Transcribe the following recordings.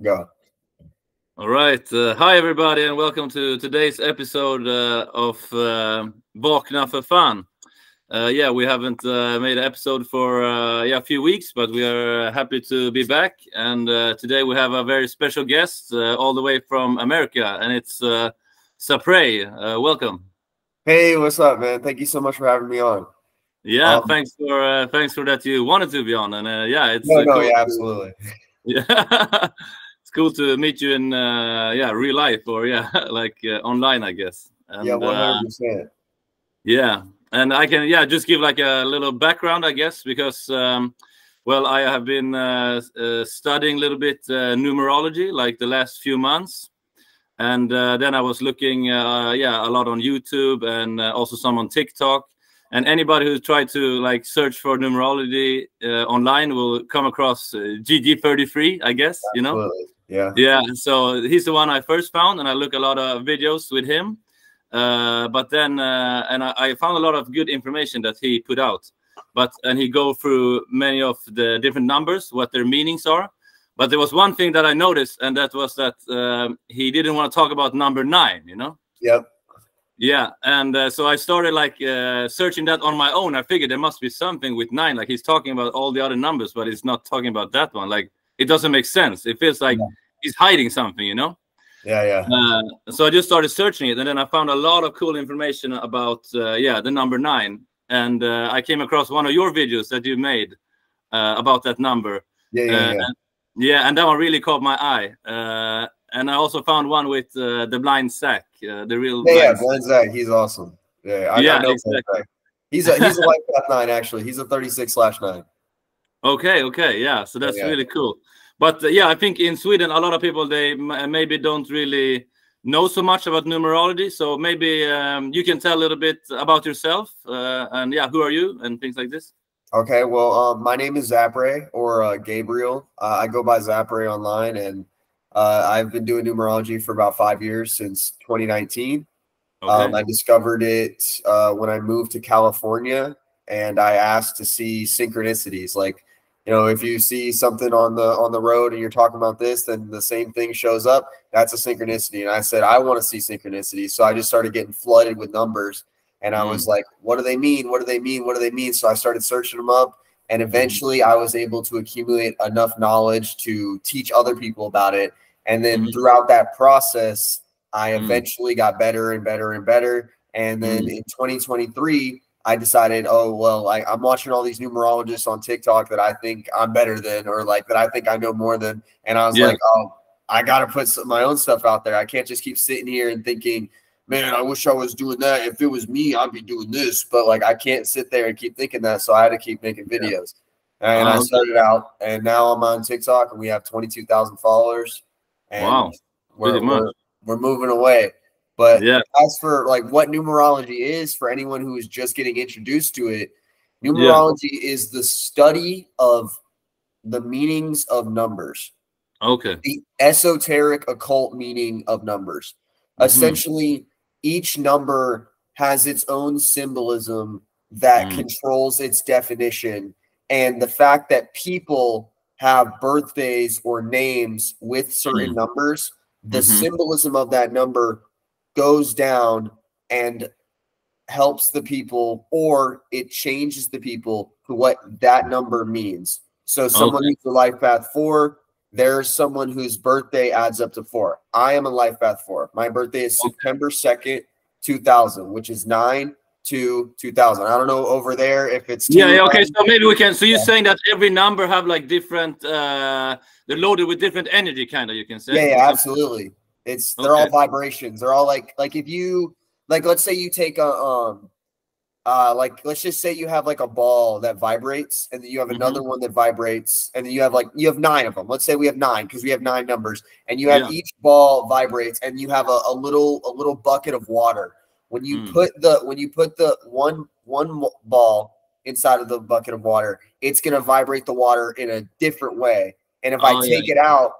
Go. All right. Hi, everybody, and welcome to today's episode of Vakna För Fan. Yeah, we haven't made an episode for a few weeks, but we are happy to be back. And today we have a very special guest all the way from America, and it's Zapray. Welcome. Hey, what's up, man? Thank you so much for having me on. Yeah, thanks for that you wanted to be on, and yeah, it's No, cool. yeah, absolutely. Yeah. It's cool to meet you in real life or like online, I guess. And, Yeah, 100%. yeah, and I can just give like a little background, I guess, because well, I have been studying a little bit numerology like the last few months, and then I was looking a lot on YouTube and also some on TikTok. And anybody who tried to like search for numerology online will come across GG33, I guess, you know. Absolutely. Yeah. Yeah, so he's the one I first found, and I look a lot of videos with him. But then, and I found a lot of good information that he put out. And he go through many of the different numbers, what their meanings are. But there was one thing that I noticed, and that was that he didn't want to talk about number 9, you know? Yep. Yeah, and so I started like searching that on my own. I figured there must be something with 9. Like he's talking about all the other numbers, but he's not talking about that one. Like it doesn't make sense. It feels like he's hiding something, you know? Yeah. So I just started searching it, and then I found a lot of cool information about the number 9. And I came across one of your videos that you made about that number. Yeah. And that one really caught my eye. And I also found one with the blind Zach, the real blind Zach. He's awesome. Yeah, I know exactly. He's a life path 9 actually. He's a 36/9. Okay, yeah. So that's really cool. But I think in Sweden a lot of people they maybe don't really know so much about numerology. So maybe you can tell a little bit about yourself and who are you and things like this. Okay, well, my name is Zapray or Gabriel. I go by Zapray online, and I've been doing numerology for about 5 years, since 2019. Okay. I discovered it when I moved to California, and I asked to see synchronicities. Like, you know, if you see something on the road and you're talking about this, then the same thing shows up. That's a synchronicity. And I said, I want to see synchronicity. So I just started getting flooded with numbers. And I was like, what do they mean? What do they mean? What do they mean? So I started searching them up. And eventually I was able to accumulate enough knowledge to teach other people about it. And then throughout that process, I eventually got better and better and better. And then in 2023, I decided, oh, well, I'm watching all these numerologists on TikTok that I think I'm better than, or like that I think I know more than. And I was like, oh, I got to put my own stuff out there. I can't just keep sitting here and thinking, man, I wish I was doing that. If it was me, I'd be doing this. But like, I can't sit there and keep thinking that. So I had to keep making videos. And I started out, and now I'm on TikTok, and we have 22,000 followers. And wow, we're moving away. But yeah, as for like what numerology is, for anyone who is just getting introduced to it, numerology is the study of the meanings of numbers. Okay. The esoteric occult meaning of numbers. Essentially, each number has its own symbolism that controls its definition. And the fact that people have birthdays or names with certain numbers, the symbolism of that number goes down and helps the people, or it changes the people to what that number means. So someone who's a life path 4, there's someone whose birthday adds up to 4. I am a life path 4. My birthday is September 2nd, 2000, which is 9/2/2000. I don't know over there if it's okay. So maybe we can. So you're saying that every number have like different, they're loaded with different energy, kind of. You can say. Yeah, absolutely. They're all vibrations. They're all like if you let's say you take a let's just say you have like a ball that vibrates, and then you have another one that vibrates, and then you have 9 of them. Let's say we have 9 because we have 9 numbers, and you have each ball vibrates, and you have a little bucket of water. When you put the one ball inside of the bucket of water, it's gonna vibrate the water in a different way. And if I take it out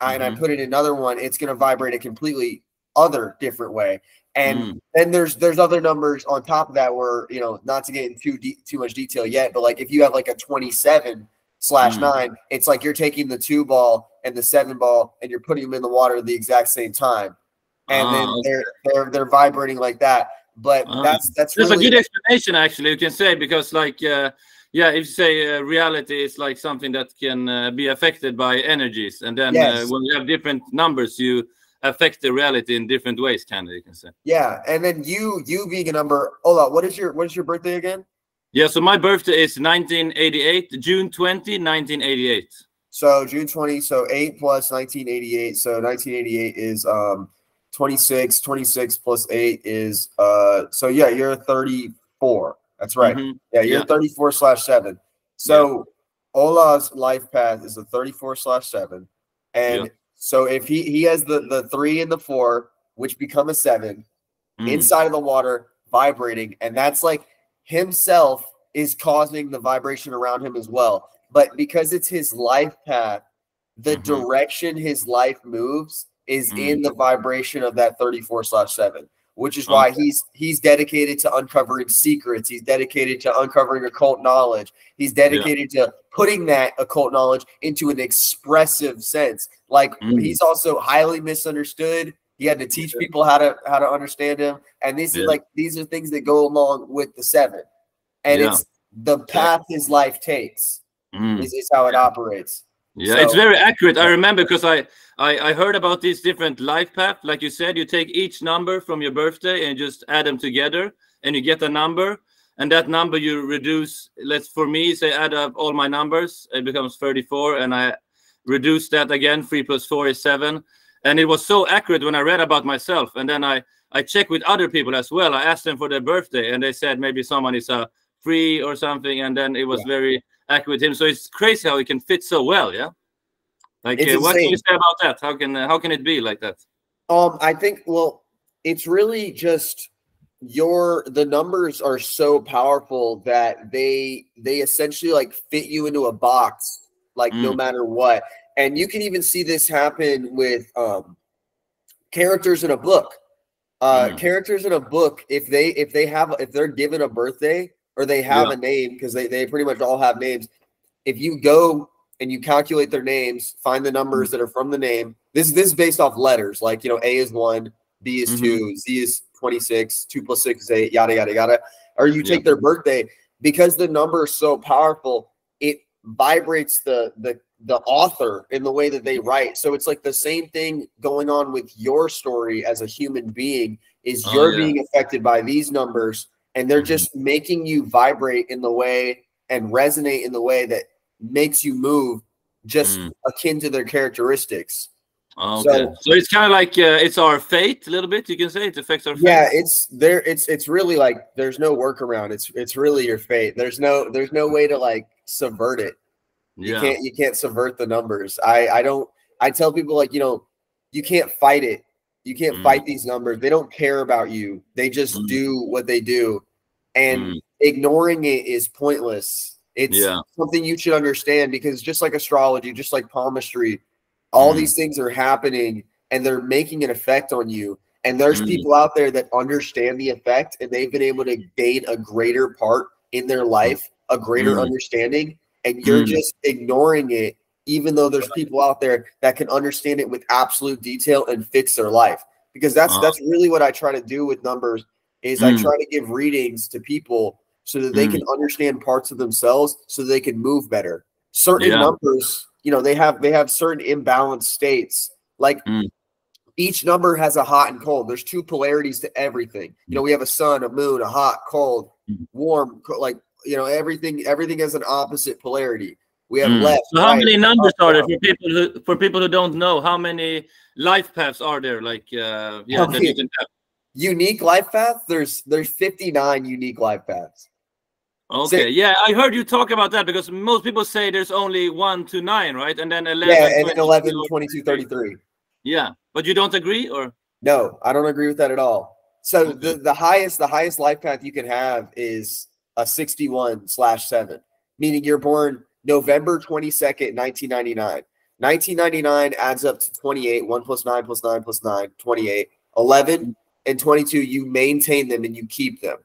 and I put it in another one, it's gonna vibrate a completely other different way. And then there's other numbers on top of that where, you know, not to get into too much detail yet, but like if you have like a 27, 2/9, it's like you're taking the 2 ball and the 7 ball and you're putting them in the water at the exact same time. And then they're vibrating like that. But that's really a good explanation, actually, you can say, because like yeah, if you say reality is like something that can be affected by energies, and then when you have different numbers, you affect the reality in different ways, kind of, you can say. Yeah, and then you being a number. Ola, what is your birthday again? Yeah, so my birthday is 1988, June 20, 1988. So June 20, so 8 plus 1988. So 1988 is 26. 26 plus 8 is so yeah, you're 34. That's right. Yeah, you're 34/7. So Ola's life path is a 34/7. And so if he has the 3 and the 4, which become a 7 inside of the water vibrating, and that's like himself is causing the vibration around him as well. But because it's his life path, the direction his life moves is in the vibration of that 34/7, which is why he's dedicated to uncovering secrets. He's dedicated to uncovering occult knowledge. He's dedicated to putting that occult knowledge into an expressive sense. Like he's also highly misunderstood. He had to teach people how to understand him. And these are things that go along with the 7. And it's the path his life takes is how it operates. Yeah, so it's very accurate. I remember because I heard about these different life paths. Like you said, you take each number from your birthday and just add them together, and you get a number. And that number you reduce. For me, say add up all my numbers, it becomes 34, and I reduce that again. 3 plus 4 is 7. And it was so accurate when I read about myself. And then I checked with other people as well. I asked them for their birthday, and they said maybe someone is a 3 or something, and then it was very accurate with him. So it's crazy how it can fit so well. Yeah, like what can you say about that? How can it be like that? I think, well, it's really just the numbers are so powerful that they essentially like fit you into a box, like no matter what. And you can even see this happen with characters in a book. Characters in a book, if they're given a birthday or they have a name, because they pretty much all have names. If you go and you calculate their names, find the numbers that are from the name. This is based off letters, like, A is 1, B is 2, Z is 26, 2 plus 6 is 8, yada yada yada. Or you take their birthday, because the number is so powerful, it vibrates the author in the way that they write. So it's like the same thing going on with your story as a human being is you're being affected by these numbers, and they're just making you vibrate in the way and resonate in the way that makes you move just akin to their characteristics. Okay. So it's kind of like it's our fate a little bit, you can say. It affects our fate. Yeah, it's really like there's no workaround. It's really your fate. There's no way to like subvert it. You can't subvert the numbers. I tell people, like, you can't fight it. You can't fight these numbers. They don't care about you. They just do what they do. And ignoring it is pointless. It's something you should understand, because just like astrology, just like palmistry, all these things are happening and they're making an effect on you. And there's people out there that understand the effect, and they've been able to gain a greater part in their life, a greater understanding. And you're just ignoring it, even though there's people out there that can understand it with absolute detail and fix their life. Because that's really what I try to do with numbers, is I try to give readings to people so that they can understand parts of themselves, so they can move better. Certain numbers, they have certain imbalanced states. Like each number has a hot and cold. There's 2 polarities to everything. We have a sun, a moon, a hot, cold, warm, like, everything has an opposite polarity. We have left. So how many numbers are there for people who don't know? How many life paths are there? Like that you can have? Unique life paths. There's 59 unique life paths. Okay, yeah, I heard you talk about that, because most people say there's only 1 to 9, right? And then 11. Yeah, and then 11, 22, 33. Yeah, but you don't agree, or? No, I don't agree with that at all. So the highest life path you can have is a 61/7, meaning you're born November 22nd, 1999. 1999 adds up to 28. 1 plus 9 plus 9 plus 9, 28. 11 and 22, you maintain them and you keep them.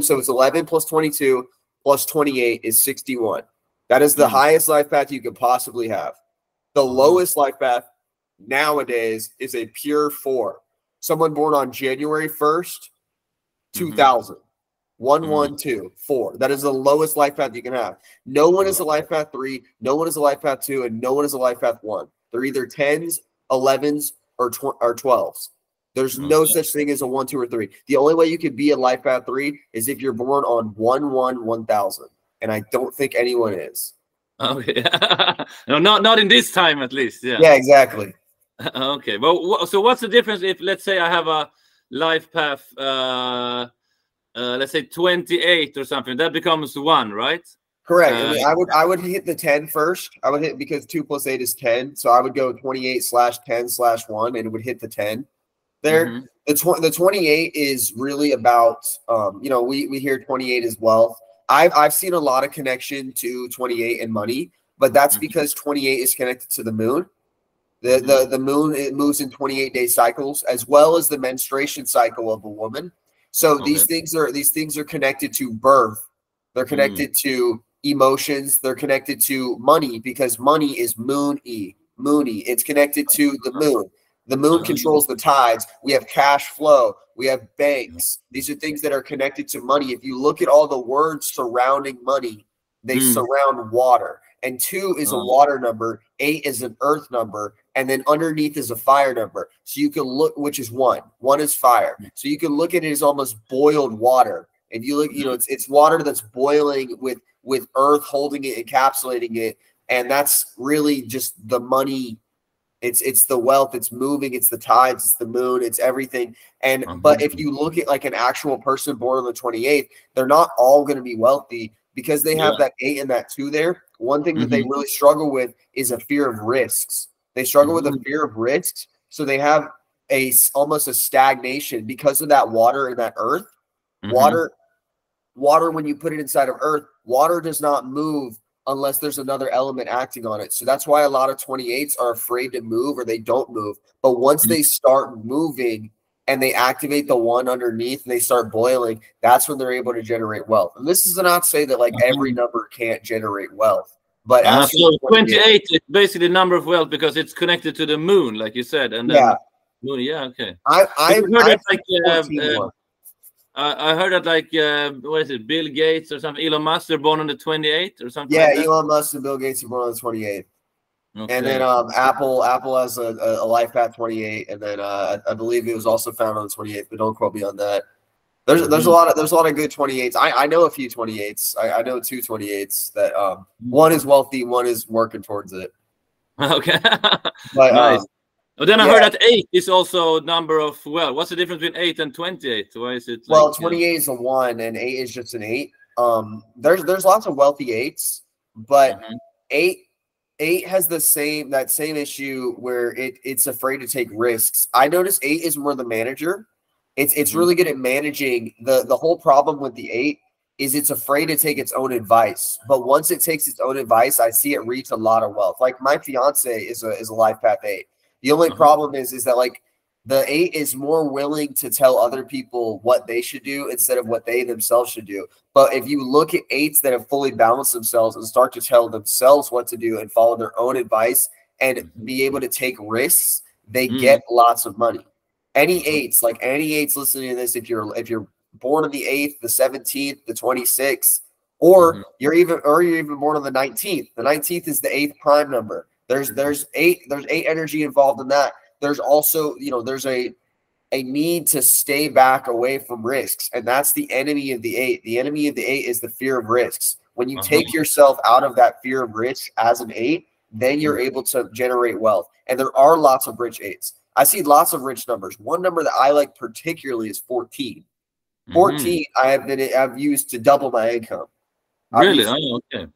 So it's 11 plus 22 plus 28 is 61. That is the highest life path you could possibly have. The lowest life path nowadays is a pure 4. Someone born on January 1st, 2000. 112 4. That is the lowest life path you can have. No one is a life path 3, no one is a life path 2, and no one is a life path 1. They're either 10s, 11s, or 12s. There's no such thing as a 1, 2, or 3. The only way you can be a life path 3 is if you're born on 1/1/1000, and I don't think anyone is. Okay. No, not in this time at least. Yeah. Yeah, exactly. Okay. Well, so what's the difference if, let's say, I have a life path, let's say 28 or something, that becomes 1, right? Correct. I would hit the 10 first. I would hit, because 2 + 8 is 10. So I would go 28/10/1, and it would hit the 10 there. The 28 is really about, we hear 28 as wealth. I've seen a lot of connection to 28 and money, but that's because 28 is connected to the moon. The moon, it moves in 28-day cycles, as well as the menstruation cycle of a woman. So these things are connected to birth. They're connected to emotions. They're connected to money, because money is moony. It's connected to the moon. The moon controls the tides. We have cash flow. We have banks. These are things that are connected to money. If you look at all the words surrounding money, they surround water. And 2 is a water number. 8 is an earth number. And then underneath is a fire number. So you can look, which is 1. 1 is fire. So you can look at it as almost boiled water. If you look, it's water that's boiling with earth holding it, encapsulating it. And that's really just the money. It's the wealth. It's moving. It's the tides. It's the moon. It's everything. And but if you look at like an actual person born on the 28th, they're not all going to be wealthy, because they have that 8 and that 2 there. One thing that they really struggle with is a fear of risks. They struggle with a fear of risks. So they have almost a stagnation because of that water and that earth. Water, when you put it inside of earth, water does not move unless there's another element acting on it. So that's why a lot of 28s are afraid to move, or they don't move. But once they start moving and they activate the 1 underneath and they start boiling, that's when they're able to generate wealth. And this is not to say that like every number can't generate wealth. But so 28 is basically the number of wealth because it's connected to the moon, like you said. And then moon, okay. I heard that like what is it, Bill Gates or something, Elon Musk, they're born on the 28th or something. Yeah, like that. Elon Musk and Bill Gates are born on the 28th. Okay. And then Apple has a life path 28, and then I believe it was also found on the 28th, but don't quote me on that. There's a lot of good 28s. I know a few 28s. I know 2 28s that one is wealthy, one is working towards it. Okay. But nice. But then I heard that 8 is also number of wealth. What's the difference between 8 and 28? Why is it? Well, 28 is a 1 and 8 is just an 8. There's lots of wealthy 8s, but 8 has that same issue where it's afraid to take risks. I notice 8 is more the manager. It's really good at managing. The whole problem with the 8 is it's afraid to take its own advice. But once it takes its own advice, I see it reach a lot of wealth. Like my fiance is a life path 8. The only problem is that like the 8 is more willing to tell other people what they should do instead of what they themselves should do. But if you look at 8s that have fully balanced themselves and start to tell themselves what to do and follow their own advice and be able to take risks, they get lots of money. Any 8s listening to this, if you're born on the 8th, the 17th, the 26th, or you're even born on the 19th. The 19th is the 8th prime number. There's 8 energy involved in that. There's also, there's a need to stay back away from risks. And that's the enemy of the 8. The enemy of the 8 is the fear of risks. When you take yourself out of that fear of risk as an 8, then you're able to generate wealth. And there are lots of rich 8s. I see lots of rich numbers. One number that I like particularly is 14. 14 I've used to double my income. Really? Okay.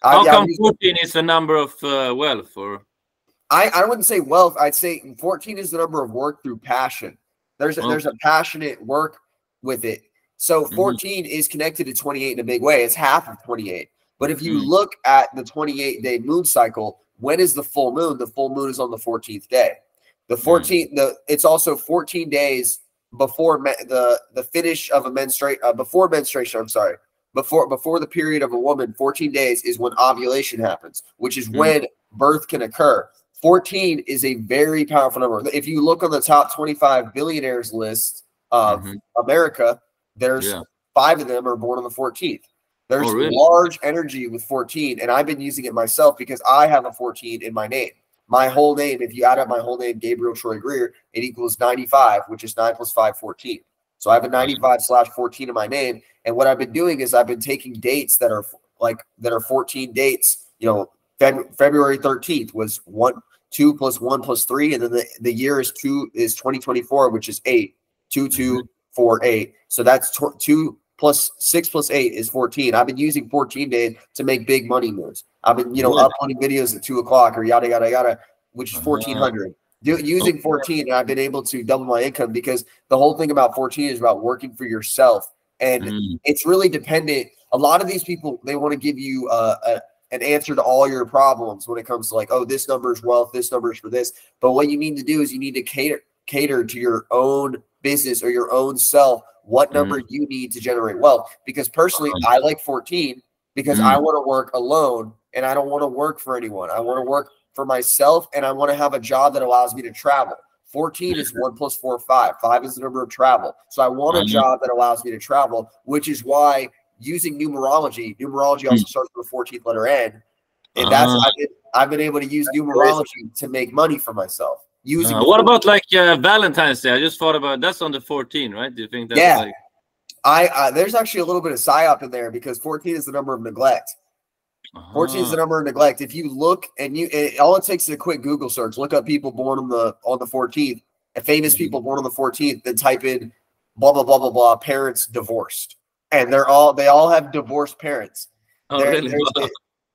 How come 14 is the number of wealth? Or I wouldn't say wealth. I'd say 14 is the number of work through passion. There's a passionate work with it. So 14 is connected to 28 in a big way. It's half of 28. But if you look at the 28-day moon cycle, when is the full moon? The full moon is on the 14th day. The 14th. It's also 14 days before the finish of a before menstruation. I'm sorry. before the period of a woman, 14 days is when ovulation happens, which is when birth can occur. 14 is a very powerful number. If you look on the top 25 billionaires list of America, there's 5 of them are born on the 14th. There's large energy with 14, and I've been using it myself because I have a 14 in my name. My whole name, if you add up my whole name, Gabriel Troy Greer, it equals 95, which is 9 + 5, 14. So I have a 95/14 in my name. And what I've been doing is I've been taking dates that are 14 dates. You know, February 13th was 2 + 1 + 3, and then the year is 2024, which is 8. 2, 2, 4, 8. So that's 2 + 6 + 8 is 14. I've been using 14 days to make big money moves. I've been, uploading videos at 2 o'clock or yada yada yada, which is 1400. Using 14, and I've been able to double my income because the whole thing about 14 is about working for yourself, and it's really dependent. A lot of these people, they want to give you an answer to all your problems when it comes to like, oh, this number is wealth, this number is for this. But what you need to do is you need to cater to your own business or your own self, what number you need to generate wealth. Because personally, I like 14 because I want to work alone and I don't want to work for anyone. I want to work for myself, and I want to have a job that allows me to travel. 14 is 1 + 4, 5. 5 is the number of travel. So I want a job that allows me to travel, which is why using numerology also starts with the 14th letter N. And that's I've been able to use numerology to make money for myself. What about like Valentine's Day? I just thought about that's on the 14th, right? Do you think that's like there's actually a little bit of psyop in there because 14 is the number of neglect. 14 is the number of neglect. If you look and all it takes is a quick Google search. Look up people born on the 14th, and famous people born on the 14th. Then type in blah blah blah blah blah. Parents divorced, and they all have divorced parents. Really?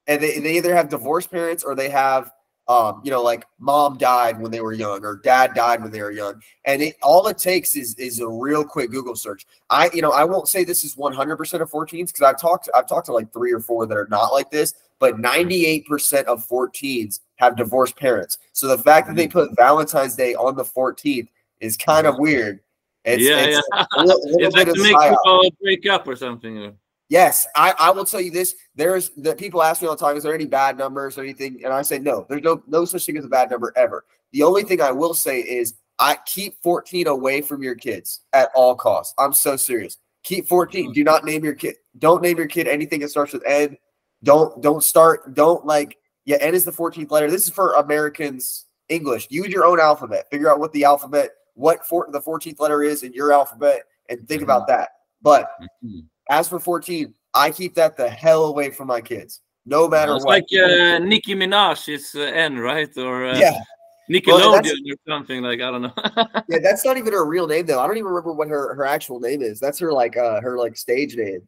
And they either have divorced parents or they have like mom died when they were young or dad died when they were young. And all it takes is a real quick Google search. I won't say this is 100% of 14s because I've talked to like 3 or 4 that are not like this, but 98% of 14s have divorced parents. So the fact that they put Valentine's Day on the 14th is kind of weird. It's a little bit of make people break up or something. Yes, I will tell you this. There's the people ask me all the time, is there any bad numbers or anything? And I say, no, there's no such thing as a bad number ever. The only thing I will say is I keep 14 away from your kids at all costs. I'm so serious. Keep 14. Do not name your kid. Don't name your kid anything that starts with N. N is the 14th letter. This is for Americans English. Use your own alphabet. Figure out what the 14th letter is in your alphabet and think about that. But as for 14, I keep that the hell away from my kids, no matter what. Like Nicki Minaj is N, right? Or Nickelodeon or something, like, I don't know. Yeah, that's not even her real name though. I don't even remember what her actual name is. That's her stage name.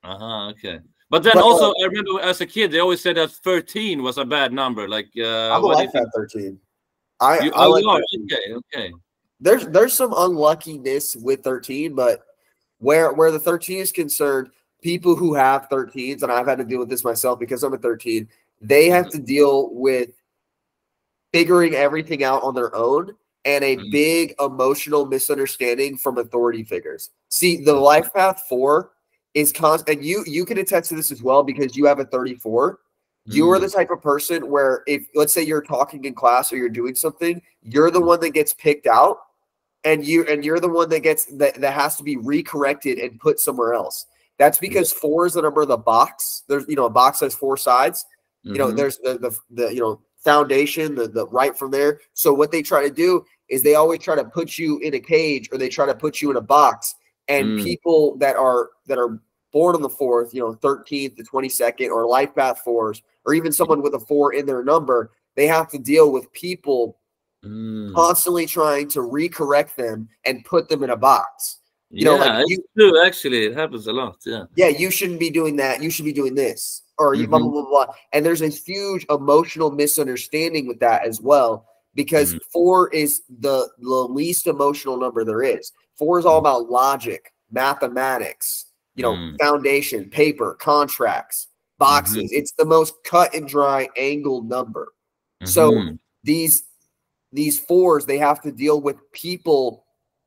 Okay. But then also, I remember as a kid, they always said that 13 was a bad number. Like, I like that 13. I like 13. Okay. There's some unluckiness with 13, but where the 13 is concerned, people who have 13s, and I've had to deal with this myself because I'm a 13, they have to deal with figuring everything out on their own and a big emotional misunderstanding from authority figures. See, the life path 4 is constant, and you can attest to this as well because you have a 34. You are the type of person where if, let's say you're talking in class or you're doing something, you're the one that gets picked out. And you're the one that gets that has to be recorrected and put somewhere else. That's because 4 is the number of the box. There's a box has 4 sides. There's the foundation, the right from there. So what they try to do is they always try to put you in a cage or they try to put you in a box. And people that are born on the 4th, 13th, the 22nd, or life path 4s, or even someone with a 4 in their number, they have to deal with people constantly trying to recorrect them and put them in a box. It's true. Actually, it happens a lot. Yeah, you shouldn't be doing that. You should be doing this, or you blah blah blah blah. And there's a huge emotional misunderstanding with that as well, because 4 is the least emotional number there is. 4 is all about logic, mathematics, foundation, paper, contracts, boxes. It's the most cut and dry angled number. So these 4s, they have to deal with people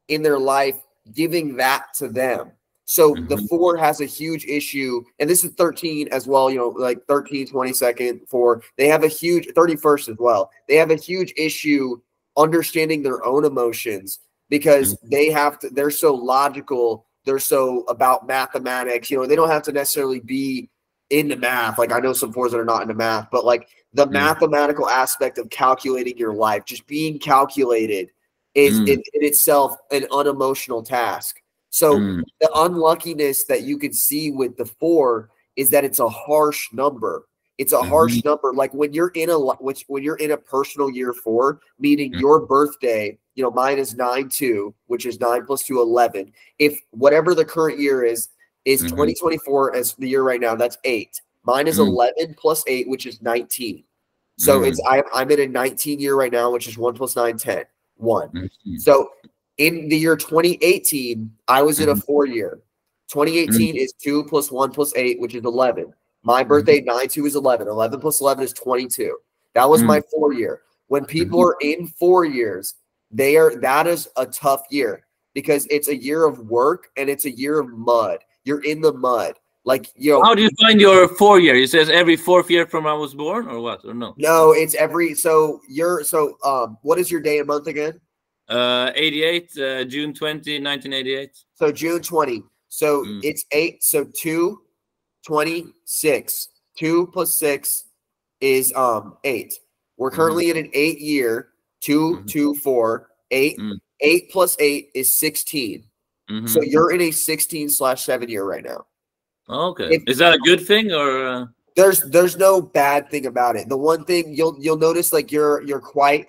in their life giving that to them. So the 4 has a huge issue, and this is 13 as well, you know, like 13, 22nd, 4. They have a huge 31st as well. They have a huge issue understanding their own emotions because they're so logical. They're so about mathematics. You know, they don't have to necessarily be into math. Like I know some 4s that are not into math, but like the mathematical aspect of calculating your life, just being calculated is in itself an unemotional task. So the unluckiness that you can see with the 4 is that it's a harsh number. It's a harsh number. Like when you're in a personal year 4, meaning your birthday, you know, mine is 9/2, which is 9 + 2, 11. If whatever the current year is 2024 as the year right now, that's 8. Mine is 11 + 8, which is 19. So I'm in a 19 year right now, which is 1 + 9, 10. 1. So in the year 2018, I was in a 4 year. 2018 is 2 + 1 + 8, which is 11. My birthday, 9/2, is 11. 11 + 11 is 22. That was my 4 year. When people are in 4 years, that is a tough year because it's a year of work and it's a year of mud. You're in the mud. Like, you know, how do you find your 4 year? It says every 4th year from I was born, or what? Or no? No, it's every. So what is your day and month again? 88, June 20, 1988. So June 20. So it's 8. So 2, 26. 2 + 6 is 8. We're currently in an 8 year. 2, 2, 4, 8. 8 + 8 is 16. So you're in a 16/7 year right now. Okay. Is that a good thing or? There's no bad thing about it. The one thing you'll notice, like you're quite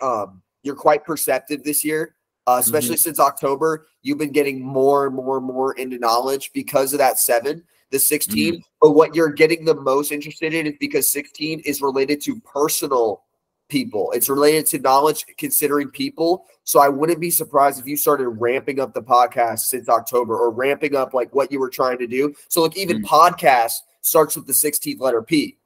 perceptive this year, especially since October. You've been getting more and more into knowledge because of that 7, the 16. But what you're getting the most interested in is because 16 is related to personal people. It's related to knowledge considering people. So I wouldn't be surprised if you started ramping up the podcast since October or ramping up like what you were trying to do. So like even podcast starts with the 16th letter P.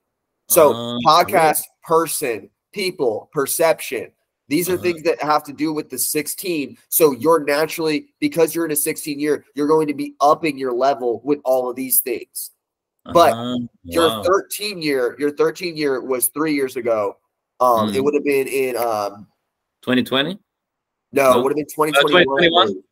So podcast, person, people, perception. These are things that have to do with the 16. So you're naturally, because you're in a 16 year, you're going to be upping your level with all of these things. But your 13 year was 3 years ago. It would have been in 2020. No, it would have been 2021. 2021?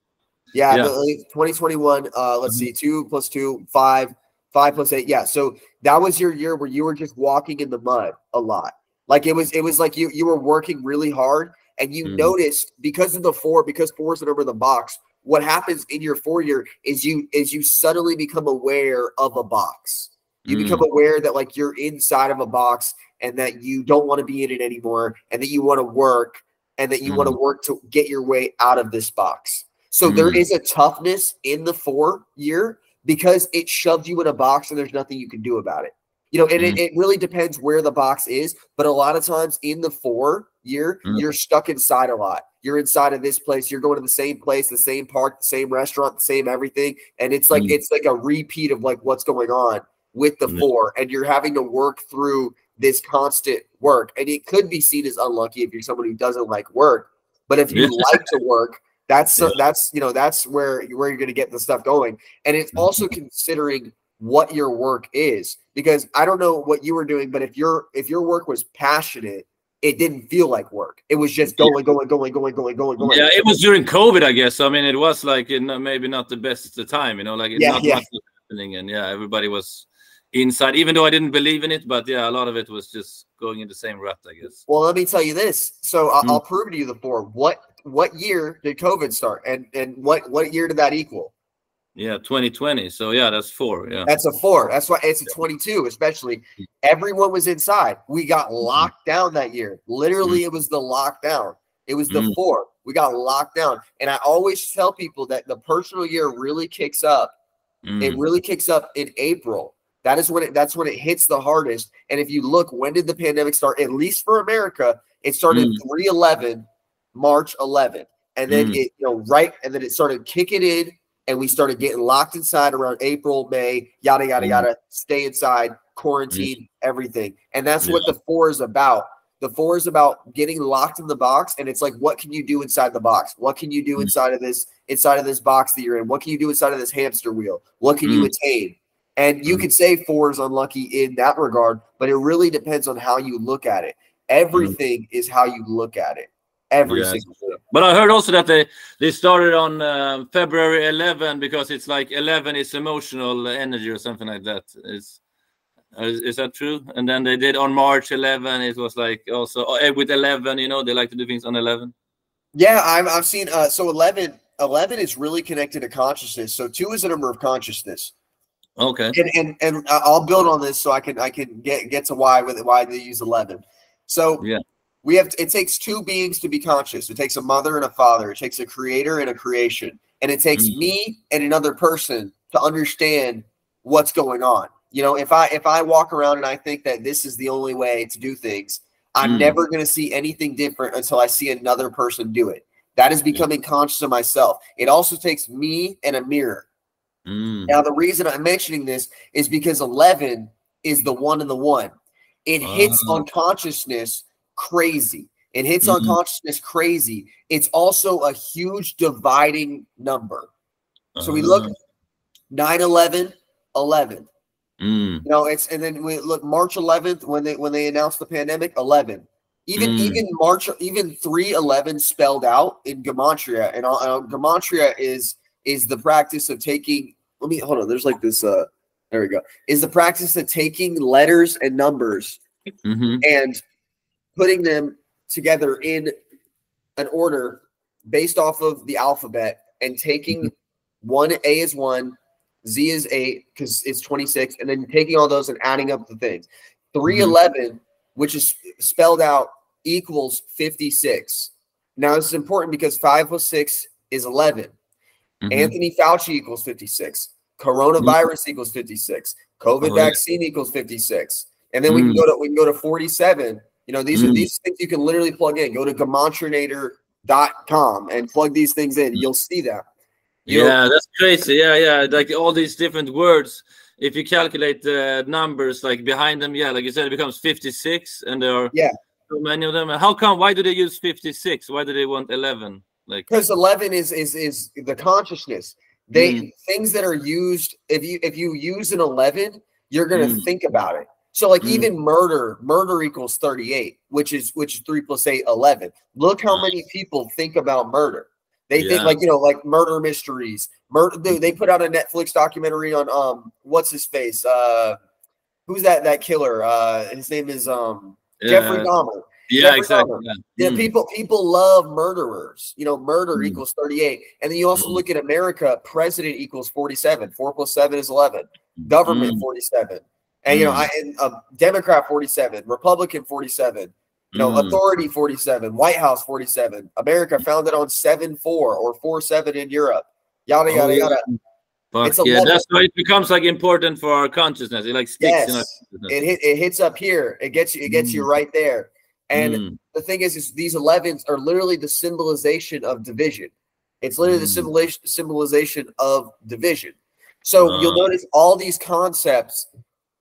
Yeah, 2021. Let's see, 2 + 2, 5, 5 + 8. Yeah, so that was your year where you were just walking in the mud a lot. Like it was like you were working really hard, and you noticed because of the 4, because 4 is the number of the box. What happens in your 4 year is you suddenly become aware of a box. You become aware that like you're inside of a box and that you don't want to be in it anymore, and that you want to work, and that you want to work to get your way out of this box. So there is a toughness in the 4 year because it shoves you in a box and there's nothing you can do about it. You know, and it really depends where the box is. But a lot of times in the 4 year, you're stuck inside a lot. You're inside of this place. You're going to the same place, the same park, the same restaurant, the same everything. And it's like a repeat of like what's going on with the 4. And you're having to work through this constant work. And it could be seen as unlucky if you're someone who doesn't like work. But if you like to work, that's where you're going to get the stuff going. And it's also considering what your work is, because I don't know what you were doing, but if your work was passionate, it didn't feel like work. It was just going. Yeah, it was during COVID, I guess. I mean, it was like maybe not the best time, you know, like not much was happening, and everybody was inside, even though I didn't believe in it. But a lot of it was just going in the same rut, I guess. Well, let me tell you this. So I'll prove to you the 4. What year did COVID start, and what year did that equal? Yeah, 2020. So that's 4. Yeah, that's a 4. That's why it's a 22. Especially, everyone was inside. We got locked down that year. Literally, it was the lockdown. It was the 4. We got locked down. And I always tell people that the personal year really kicks up. It really kicks up in April. That's when it hits the hardest. And if you look, when did the pandemic start? At least for America, it started 3/11, March 11, and then and then it started kicking in. And we started getting locked inside around April, May, yada, stay inside, quarantine, everything. And that's what the 4 is about. The 4 is about getting locked in the box, and it's like, what can you do inside the box? What can you do inside of this box that you're in? What can you do inside of this hamster wheel? What can you attain? And you could say 4 is unlucky in that regard, but it really depends on how you look at it. Everything is how you look at it. Every single thing. But I heard also that they started on February 11 because it's like 11 is emotional energy or something like that. Is that true? And then they did on March 11. It was like also with 11, you know, they like to do things on 11. Yeah, I've seen. So 11 is really connected to consciousness. So 2 is a number of consciousness. Okay. And I'll build on this so I can get to why they use 11. So yeah, it takes 2 beings to be conscious. It takes a mother and a father. It takes a creator and a creation, and it takes me and another person to understand what's going on. You know, if I walk around and I think that this is the only way to do things, I'm never going to see anything different until I see another person do it. That is becoming conscious of myself. It also takes me and a mirror. Now, the reason I'm mentioning this is because 11 is the 1 and the 1. It hits on consciousness crazy. It hits on consciousness crazy. It's also a huge dividing number. So we look 9/11, 11. You know, and then we look March 11th when they announced the pandemic, 11. Even 3/11 spelled out in gematria, and gematria is the practice of taking. Hold on. There's like this. There we go. Is the practice of taking letters and numbers and putting them together in an order based off of the alphabet, and taking A is 1. Z is 8 because it's 26, and then taking all those and adding up the things. 3/11, which is spelled out, equals 56. Now this is important because 5 plus 6 is 11. Anthony Fauci equals 56. Coronavirus equals 56. COVID vaccine equals 56. And then we can go to 47. You know, these are these things you can literally plug in. Go to gematria.com and plug these things in. You'll see that. Yeah, that's crazy. Yeah. Like all these different words. If you calculate the numbers like behind them, like you said, it becomes 56, and there are so many of them. And how come? Why do they use 56? Why do they want 11? Like, because 11 is the consciousness. Things that are used. If you use an 11, you're gonna think about it. So like even murder equals 38, which is 3 plus 8, 11. Look how many people think about murder. They think like, you know, like murder mysteries. They put out a Netflix documentary on what's his face? Who's that killer? His name is Jeffrey Dahmer. Yeah, exactly. Yeah, people love murderers. You know, murder equals 38. And then you also look at America, president equals 47. 4 plus 7 is 11. Government 47. And you know, Democrat 47, Republican 47. You know, authority 47, White House 47. America founded on 7-4 or 4-7 in Europe. Yada yada yada. It's that's why it becomes like important for our consciousness. It like sticks in our consciousness. It hits up here. It gets you right there. And the thing is these 11s are literally the symbolization of division. It's literally the symbolization of division. So you'll notice all these concepts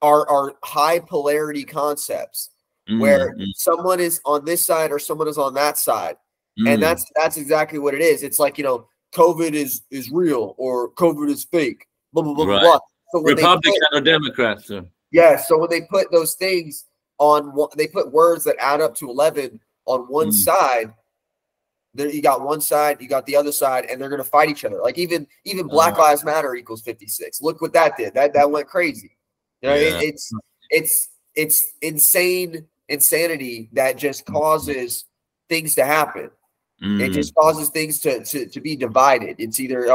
are high polarity concepts, where someone is on this side or someone is on that side. And that's exactly what it is. It's like, you know, COVID is real or COVID is fake, blah, blah, blah, blah. So Republican or Democrat. So when they put those things on, they put words that add up to 11 on one side. There you got one side, you got the other side, and they're going to fight each other. Like even Black Lives Matter equals 56. Look what that did. That went crazy. You know, it's insanity that just causes things to happen. It just causes things to be divided. It's either,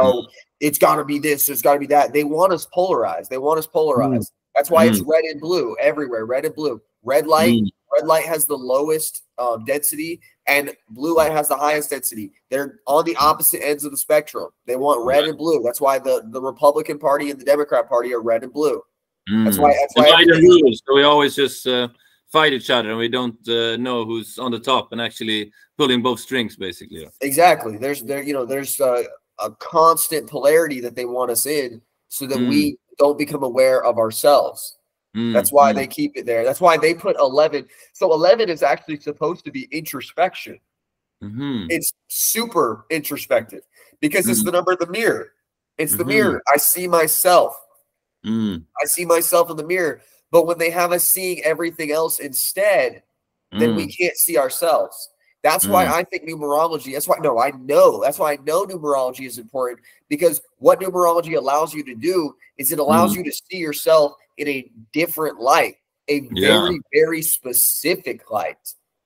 it's got to be this, it's got to be that. They want us polarized. That's why it's red and blue everywhere. Red and blue. Red light has the lowest density, and blue light has the highest density. They're on the opposite ends of the spectrum. They want red and blue. That's why the Republican Party and the Democrat Party are red and blue. That's why rules. So we always just fight each other, and we don't know who's on the top and actually pulling both strings, basically. Exactly. There's a constant polarity that they want us in, so that we don't become aware of ourselves. That's why they keep it there. That's why they put 11. So 11 is actually supposed to be introspection. It's super introspective because it's the number of the mirror. It's the mirror. I see myself. I see myself in the mirror. But when they have us seeing everything else instead, then we can't see ourselves. That's why I think numerology, that's why I know numerology is important, because what numerology allows you to do is it allows you to see yourself in a different light, a very, very specific light.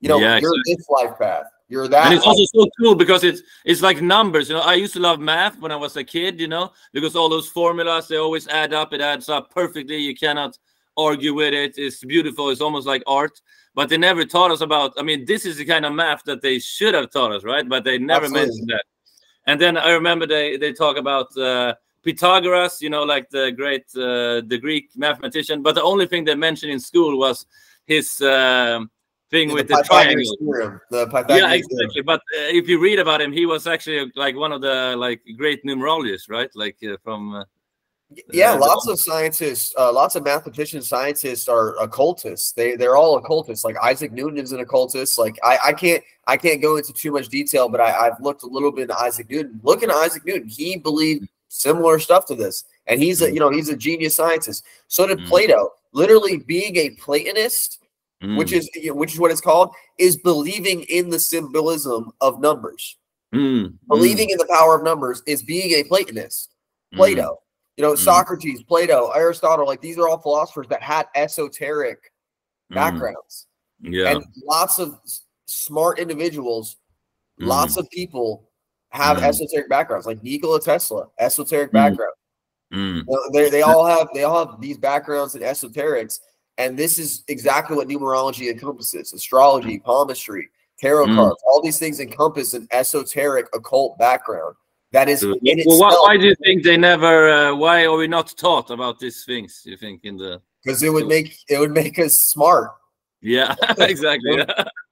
You know, you're this life path. You're that. And it's also so cool because it's like numbers. You know, I used to love math when I was a kid, you know, because all those formulas, they always add up. It adds up perfectly. You cannot argue with it. It's beautiful. It's almost like art. But they never taught us about, I mean, this is the kind of math that they should have taught us, right? But they never mentioned that. And then I remember they talk about Pythagoras, you know, like the great, the Greek mathematician. But the only thing they mentioned in school was his thing with the triangle. Yeah, exactly. But if you read about him, he was actually like one of the like great numerologists, right? Like from... lots of scientists, lots of mathematicians, scientists are occultists. They're all occultists. Like Isaac Newton is an occultist. Like I can't go into too much detail, but I've looked a little bit into Isaac Newton. Looking at Isaac Newton, he believed similar stuff to this, and he's a he's a genius scientist. So did Plato. Literally, being a Platonist, which is what it's called, is believing in the symbolism of numbers. Believing in the power of numbers is being a Platonist. Plato. You know, Socrates, Plato, Aristotle, like these are all philosophers that had esoteric backgrounds. And lots of smart individuals, lots of people have esoteric backgrounds, like Nikola Tesla, esoteric background. They all have these backgrounds in esoterics, and this is exactly what numerology encompasses: astrology, palmistry, tarot cards. All these things encompass an esoteric occult background. That is in itself. Why do you think they never? Why are we not taught about these things? You think in the because it would make us smart. Yeah, exactly.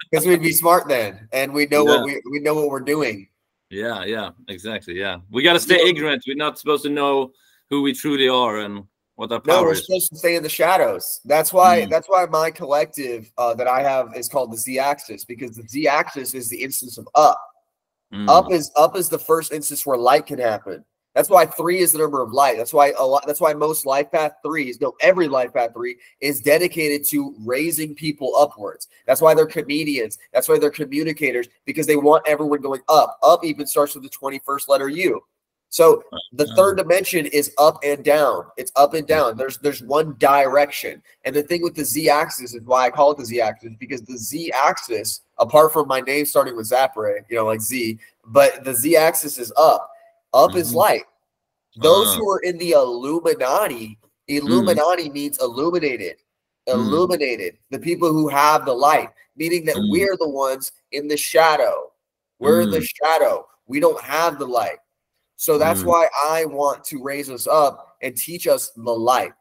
Because we'd be smart then, and we know what we know what we're doing. Yeah, exactly. Yeah, we got to stay ignorant. We're not supposed to know who we truly are and what our power is. No, we're supposed to stay in the shadows. That's why my collective that I have is called the Z-axis, because the Z-axis is the instance of up. Up is the first instance where light can happen. That's why 3 is the number of light. That's why most life path 3s, no, every life path 3 is dedicated to raising people upwards. That's why they're comedians. That's why they're communicators, because they want everyone going up. Up even starts with the 21st letter U. So the third dimension is up and down. It's up and down. There's one direction. And the thing with the Z-axis is why I call it the Z-axis, because the Z-axis, apart from my name starting with Zapray, you know, like Z, but the Z-axis is up. Up is light. Those who are in the Illuminati means illuminated. Illuminated. The people who have the light, meaning that we're the ones in the shadow. We're in the shadow. We don't have the light. So that's why I want to raise us up and teach us the light.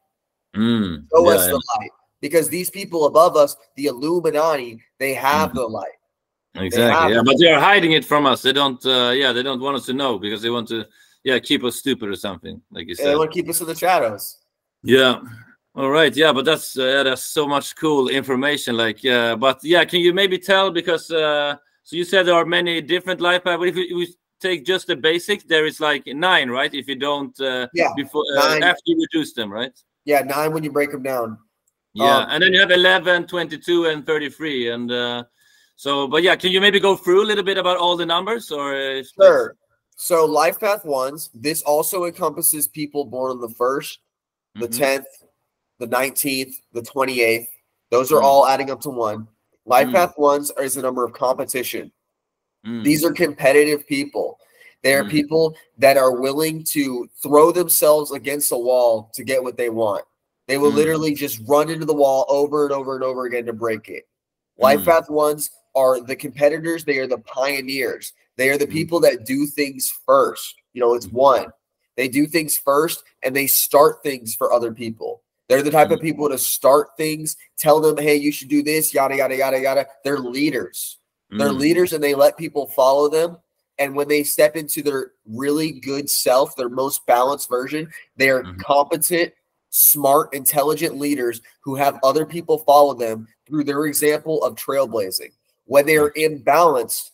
Show us the light. Because these people above us, the Illuminati, they have the light. Exactly. Yeah, but they are hiding it from us. They don't they don't want us to know, because they want to keep us stupid or something, like you said. They want to keep us in the shadows. Yeah. All right. Yeah, but that's so much cool information. Like, but can you maybe tell, because so you said there are many different life paths, but if we take just the basics, there is like 9, right? If you don't before after you reduce them, right? Yeah, 9 when you break them down. Yeah, and then you have 11, 22, and 33, and so. But can you maybe go through a little bit about all the numbers, or sure? So life path 1s. This also encompasses people born on the 1st, the 10th, the 19th, the 28th. Those are all adding up to 1. Life path 1s is the number of competition. These are competitive people. They are people that are willing to throw themselves against a wall to get what they want. They will literally just run into the wall over and over and over again to break it. Life path 1s are the competitors. They are the pioneers. They are the people that do things first. You know, it's 1. They do things first, and they start things for other people. They're the type of people to start things, tell them, hey, you should do this, yada, yada, yada, yada. They're leaders. They're leaders, and they let people follow them. And when they step into their really good self, their most balanced version, they are competent, smart, intelligent leaders who have other people follow them through their example of trailblazing. When they are imbalanced,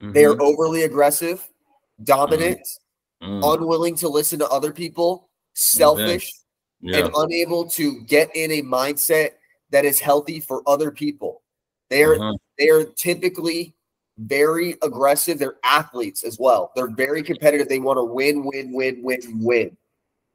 they are overly aggressive, dominant, unwilling to listen to other people, selfish, and unable to get in a mindset that is healthy for other people. They are typically very aggressive. They're athletes as well. They're very competitive. They want to win, win, win, win, win.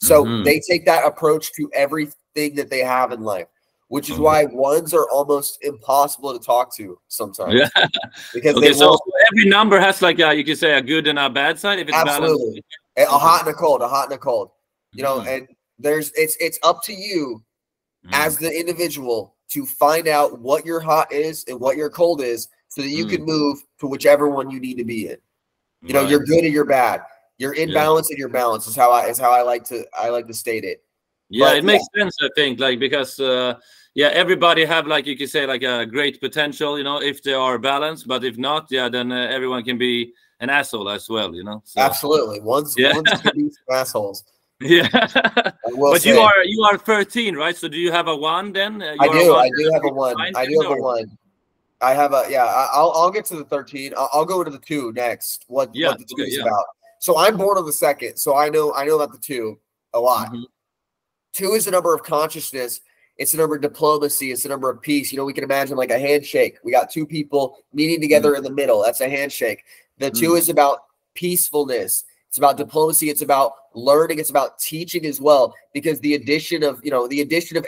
So they take that approach to everything that they have in life, which is why ones are almost impossible to talk to sometimes. Yeah. Because so every number has like you could say a good and a bad side if it's absolutely balanced. A hot and a cold, a hot and a cold. You know, and it's up to you as the individual to find out what your hot is and what your cold is, so that you can move to whichever one you need to be in. You know, you're good or you're bad. You're in balance and you're balanced is how I like to state it. Yeah, but, it makes sense, I think, like, because everybody have, like, you could say, like, a great potential, you know, if they are balanced, but if not, then everyone can be an asshole as well, you know. So. Absolutely. Ones can be some assholes. Yeah. But you are 13, right? So do you have a 1 then? I do have a 1. I do have a 1. I have a I'll get to the 13. I'll go into the 2 next. What the 2 is about. So I'm born on the 2nd, so I know about the 2 a lot. 2 is the number of consciousness. It's the number of diplomacy. It's the number of peace. You know, we can imagine like a handshake. We got 2 people meeting together in the middle. That's a handshake. The 2 is about peacefulness. It's about diplomacy. It's about learning. It's about teaching as well, because the addition of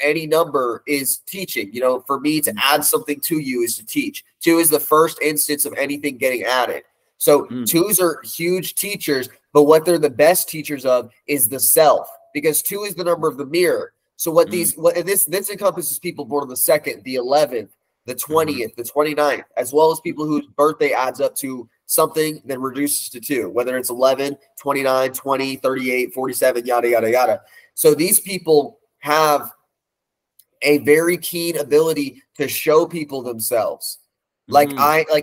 any number is teaching. You know, for me to add something to you is to teach. 2 is the first instance of anything getting added. So 2s are huge teachers, but what they're the best teachers of is the self, because 2 is the number of the mirror. So this encompasses people born on the 2nd, the 11th, the 20th, the 29th, as well as people whose birthday adds up to something then reduces to 2, whether it's 11, 29, 20, 38, 47, yada, yada, yada. So these people have a very keen ability to show people themselves. Like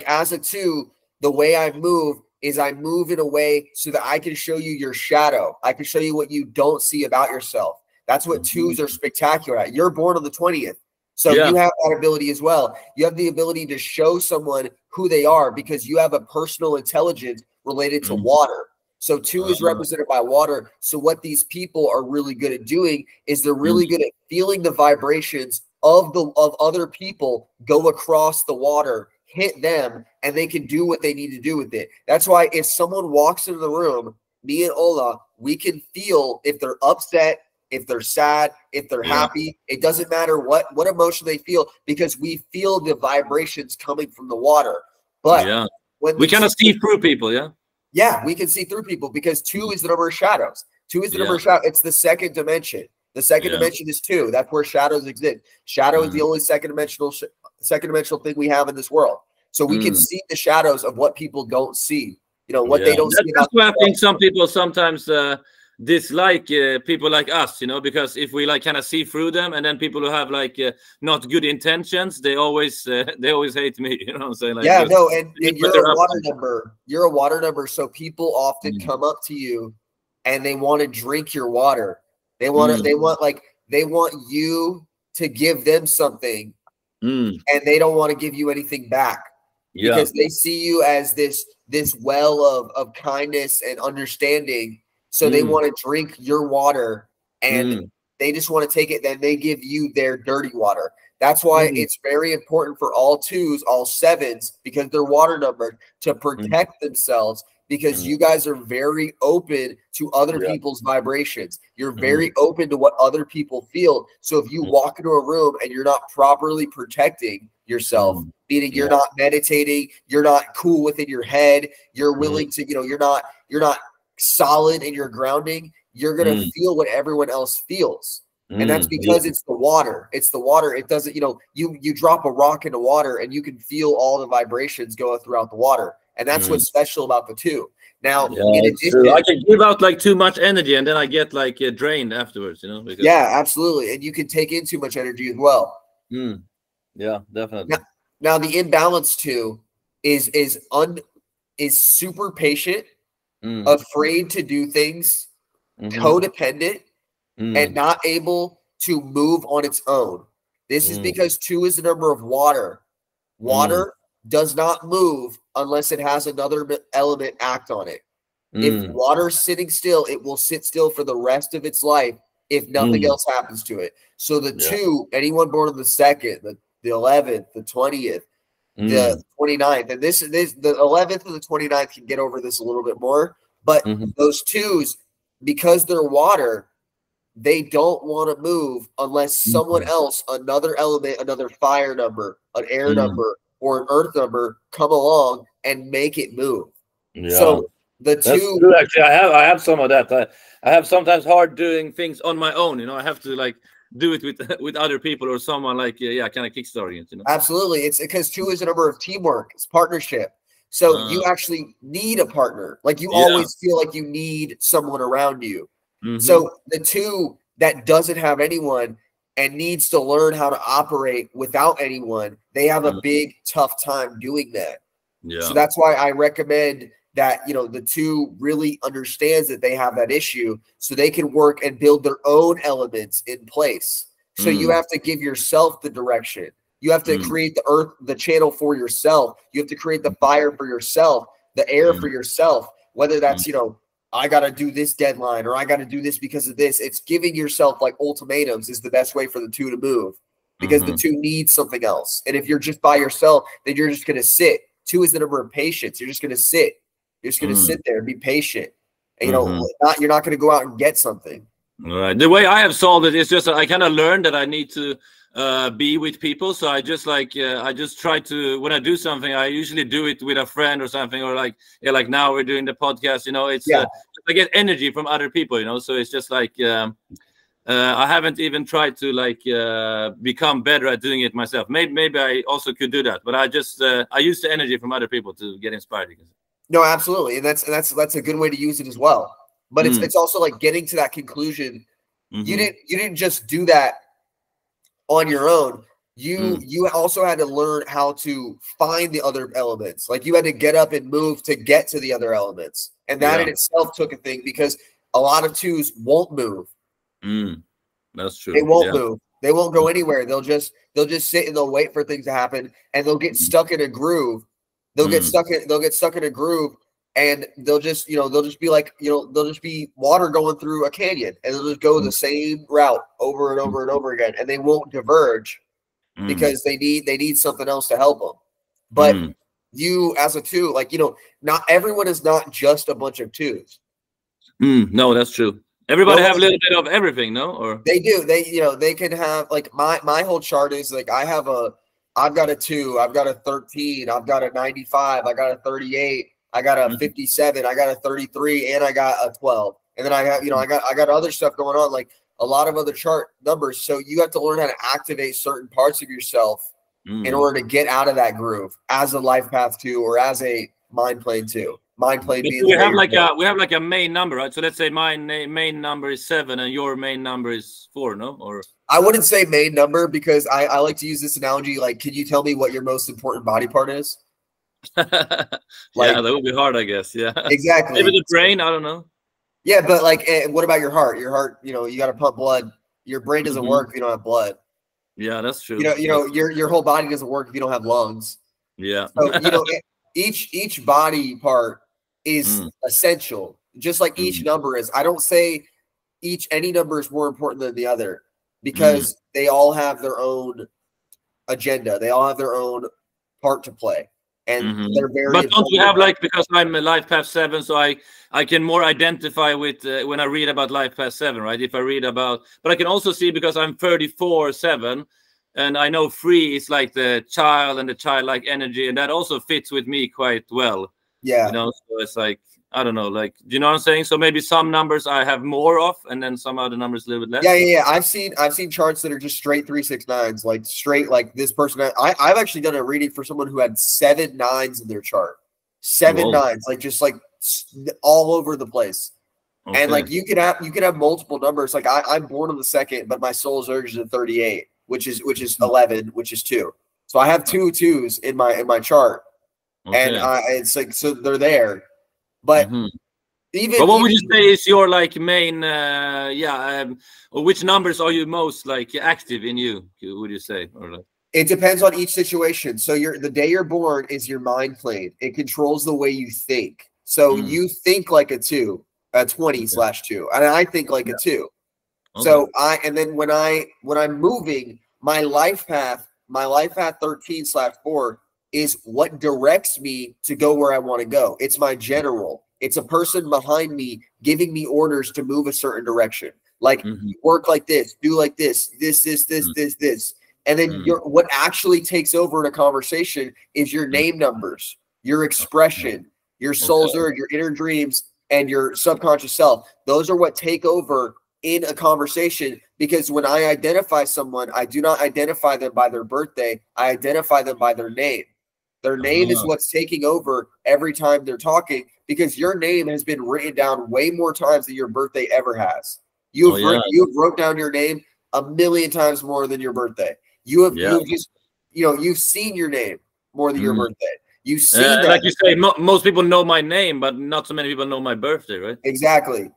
as a 2, the way I move is I move in a way so that I can show you your shadow. I can show you what you don't see about yourself. That's what 2s are spectacular at. You're born on the 20th. So you have that ability as well. You have the ability to show someone who they are because you have a personal intelligence related to water. So 2 is represented by water. So what these people are really good at doing is they're really good at feeling the vibrations of other people go across the water, hit them, and they can do what they need to do with it. That's why if someone walks into the room, me and Ola, we can feel if they're upset, if they're sad, if they're happy. It doesn't matter what emotion they feel, because we feel the vibrations coming from the water. But when we kind of see through people, we can see through people, because 2 is the number of shadows. 2 is the number of shadows. It's the 2nd dimension. The 2nd dimension is 2. That's where shadows exist. Shadow is the only second dimensional thing we have in this world. So we can see the shadows of what people don't see. You know, what they don't see. That's why I think some people sometimes dislike people like us, you know, because if we like kind of see through them, and then people who have like not good intentions, they always hate me, you know what I'm saying? Like, and you're a water number. You're a water number, so people often come up to you and they want to drink your water. They want you to give them something, and they don't want to give you anything back, because they see you as this well of kindness and understanding. So they want to drink your water, and they just want to take it. Then they give you their dirty water. That's why it's very important for all 2s, all 7s, because they're water numbered, to protect themselves, because you guys are very open to other people's vibrations. You're very open to what other people feel. So if you walk into a room and you're not properly protecting yourself, meaning you're not meditating, you're not cool within your head, you're willing to, you're not solid in your grounding, you're going to feel what everyone else feels. And that's because it's the water. It's the water. It doesn't, you drop a rock into water and you can feel all the vibrations go throughout the water. And that's what's special about the 2. Now, in addition, I can give out like too much energy, and then I get like drained afterwards, you know? Because... absolutely. And you can take in too much energy as well. Yeah, definitely. Now the imbalanced 2 is super patient, afraid to do things, codependent, and not able to move on its own. This is because 2 is the number of water. Water does not move unless it has another element act on it. If water's sitting still, it will sit still for the rest of its life if nothing else happens to it. So the 2, anyone born on the 2nd, the 11th, the 20th, the 29th, and this the 11th and the 29th can get over this a little bit more, but those 2s, because they're water, they don't want to move unless someone else, another element, another fire number, an air number, or an earth number come along and make it move. So the 2, true, actually, I have some of that. I have sometimes hard doing things on my own. You know, I have to like do it with other people or someone like kind of kickstarting it. You know, absolutely. It's because 2 is a number of teamwork. It's partnership. So you actually need a partner. Like you always feel like you need someone around you. So the 2 that doesn't have anyone and needs to learn how to operate without anyone, they have a big tough time doing that. So that's why I recommend that, you know, the 2 really understands that they have that issue so they can work and build their own elements in place. So you have to give yourself the direction. You have to create the channel for yourself. You have to create the fire for yourself, the air for yourself, whether that's, you know, I got to do this deadline or I got to do this because of this. It's giving yourself like ultimatums is the best way for the 2 to move because the 2 needs something else. And if you're just by yourself, then you're just going to sit. 2 is the number of patience. You're just going to sit. You're just going to sit there and be patient. And, you know, you're not going to go out and get something. All right. The way I have solved it is just I kind of learned that I need to be with people. So I just like I just try to, when I do something, I usually do it with a friend or something, or like like now we're doing the podcast. You know, it's I get energy from other people. You know, so it's just like I haven't even tried to like become better at doing it myself. Maybe I also could do that, but I just I use the energy from other people to get inspired. No, absolutely, and that's a good way to use it as well. But it's also like getting to that conclusion. You didn't just do that on your own. You also had to learn how to find the other elements. Like you had to get up and move to get to the other elements, and that in itself took a thing because a lot of 2s won't move. That's true. They won't move. They won't go anywhere. They'll just sit and they'll wait for things to happen, and they'll get stuck in a groove. They'll get stuck in a groove, and they'll just be like, they'll just be water going through a canyon, and they'll just go the same route over and over and over again, and they won't diverge because they need something else to help them. But you as a 2, like, not everyone is not just a bunch of 2s. No, that's true. Everybody have a little bit of everything, no? Or they do. They can have like my whole chart is like I've got a 2, I've got a 13, I've got a 95, I got a 38, I got a 57, I got a 33, and I got a 12. And then I have, I got other stuff going on, like a lot of other chart numbers. So you have to learn how to activate certain parts of yourself in order to get out of that groove as a life path 2 or as a mind plane 2. Mind plane being we have like a main number, right? So let's say my main number is 7 and your main number is 4, no? Or I wouldn't say main number because I like to use this analogy. Like, can you tell me what your most important body part is? Yeah, that would be hard, I guess. Yeah, exactly. Maybe the brain. I don't know. Yeah, but like, what about your heart? Your heart, you got to pump blood. Your brain doesn't work if you don't have blood. Yeah, that's true. Your whole body doesn't work if you don't have lungs. Yeah. So, each body part is essential, just like each number is. I don't say any number is more important than the other because they all have their own agenda. They all have their own part to play, and they're very. But don't you have like, because I'm a life path 7, so I can more identify with when I read about life path 7, right? If I read about, but I can also see because I'm 34/7. And I know 3 is like the child and the childlike energy, and that also fits with me quite well. Yeah. So it's like, I don't know, like, do you know what I'm saying? So maybe some numbers I have more of, and then some other numbers a little bit less. Yeah. I've seen charts that are just straight 369s, like straight, like this person. I've actually done a reading for someone who had 7 9s in their chart. 7 9s, like just like all over the place. Okay. And like you could have multiple numbers. Like I'm born on the 2nd, but my soul's urge is at 38. Which is 11, which is 2. So I have 2 2s in my chart, and it's like, so they're there. But Even, But what would you say is your like main or which numbers are you most like active in you, would you say? Or like it depends on each situation. So the day you're born is your mind plane. It controls the way you think. So you think like a 2, a 20/2, and I think like a 2. Okay. So and then when I'm moving, my life path 13/4 is what directs me to go where I want to go. It's my general. It's a person behind me giving me orders to move a certain direction. Like work like this, do like this. And then what actually takes over in a conversation is your name numbers, your expression, your soul's urge, your inner dreams, and your subconscious self. Those are what take over in a conversation, because when I identify someone, I do not identify them by their birthday. I identify them by their name. Their name is what's taking over every time they're talking, because your name has been written down way more times than your birthday ever has. You have wrote down your name a million times more than your birthday. You've seen your name more than your birthday. You've seen that. Like you say, most people know my name, but not so many people know my birthday, right? Exactly.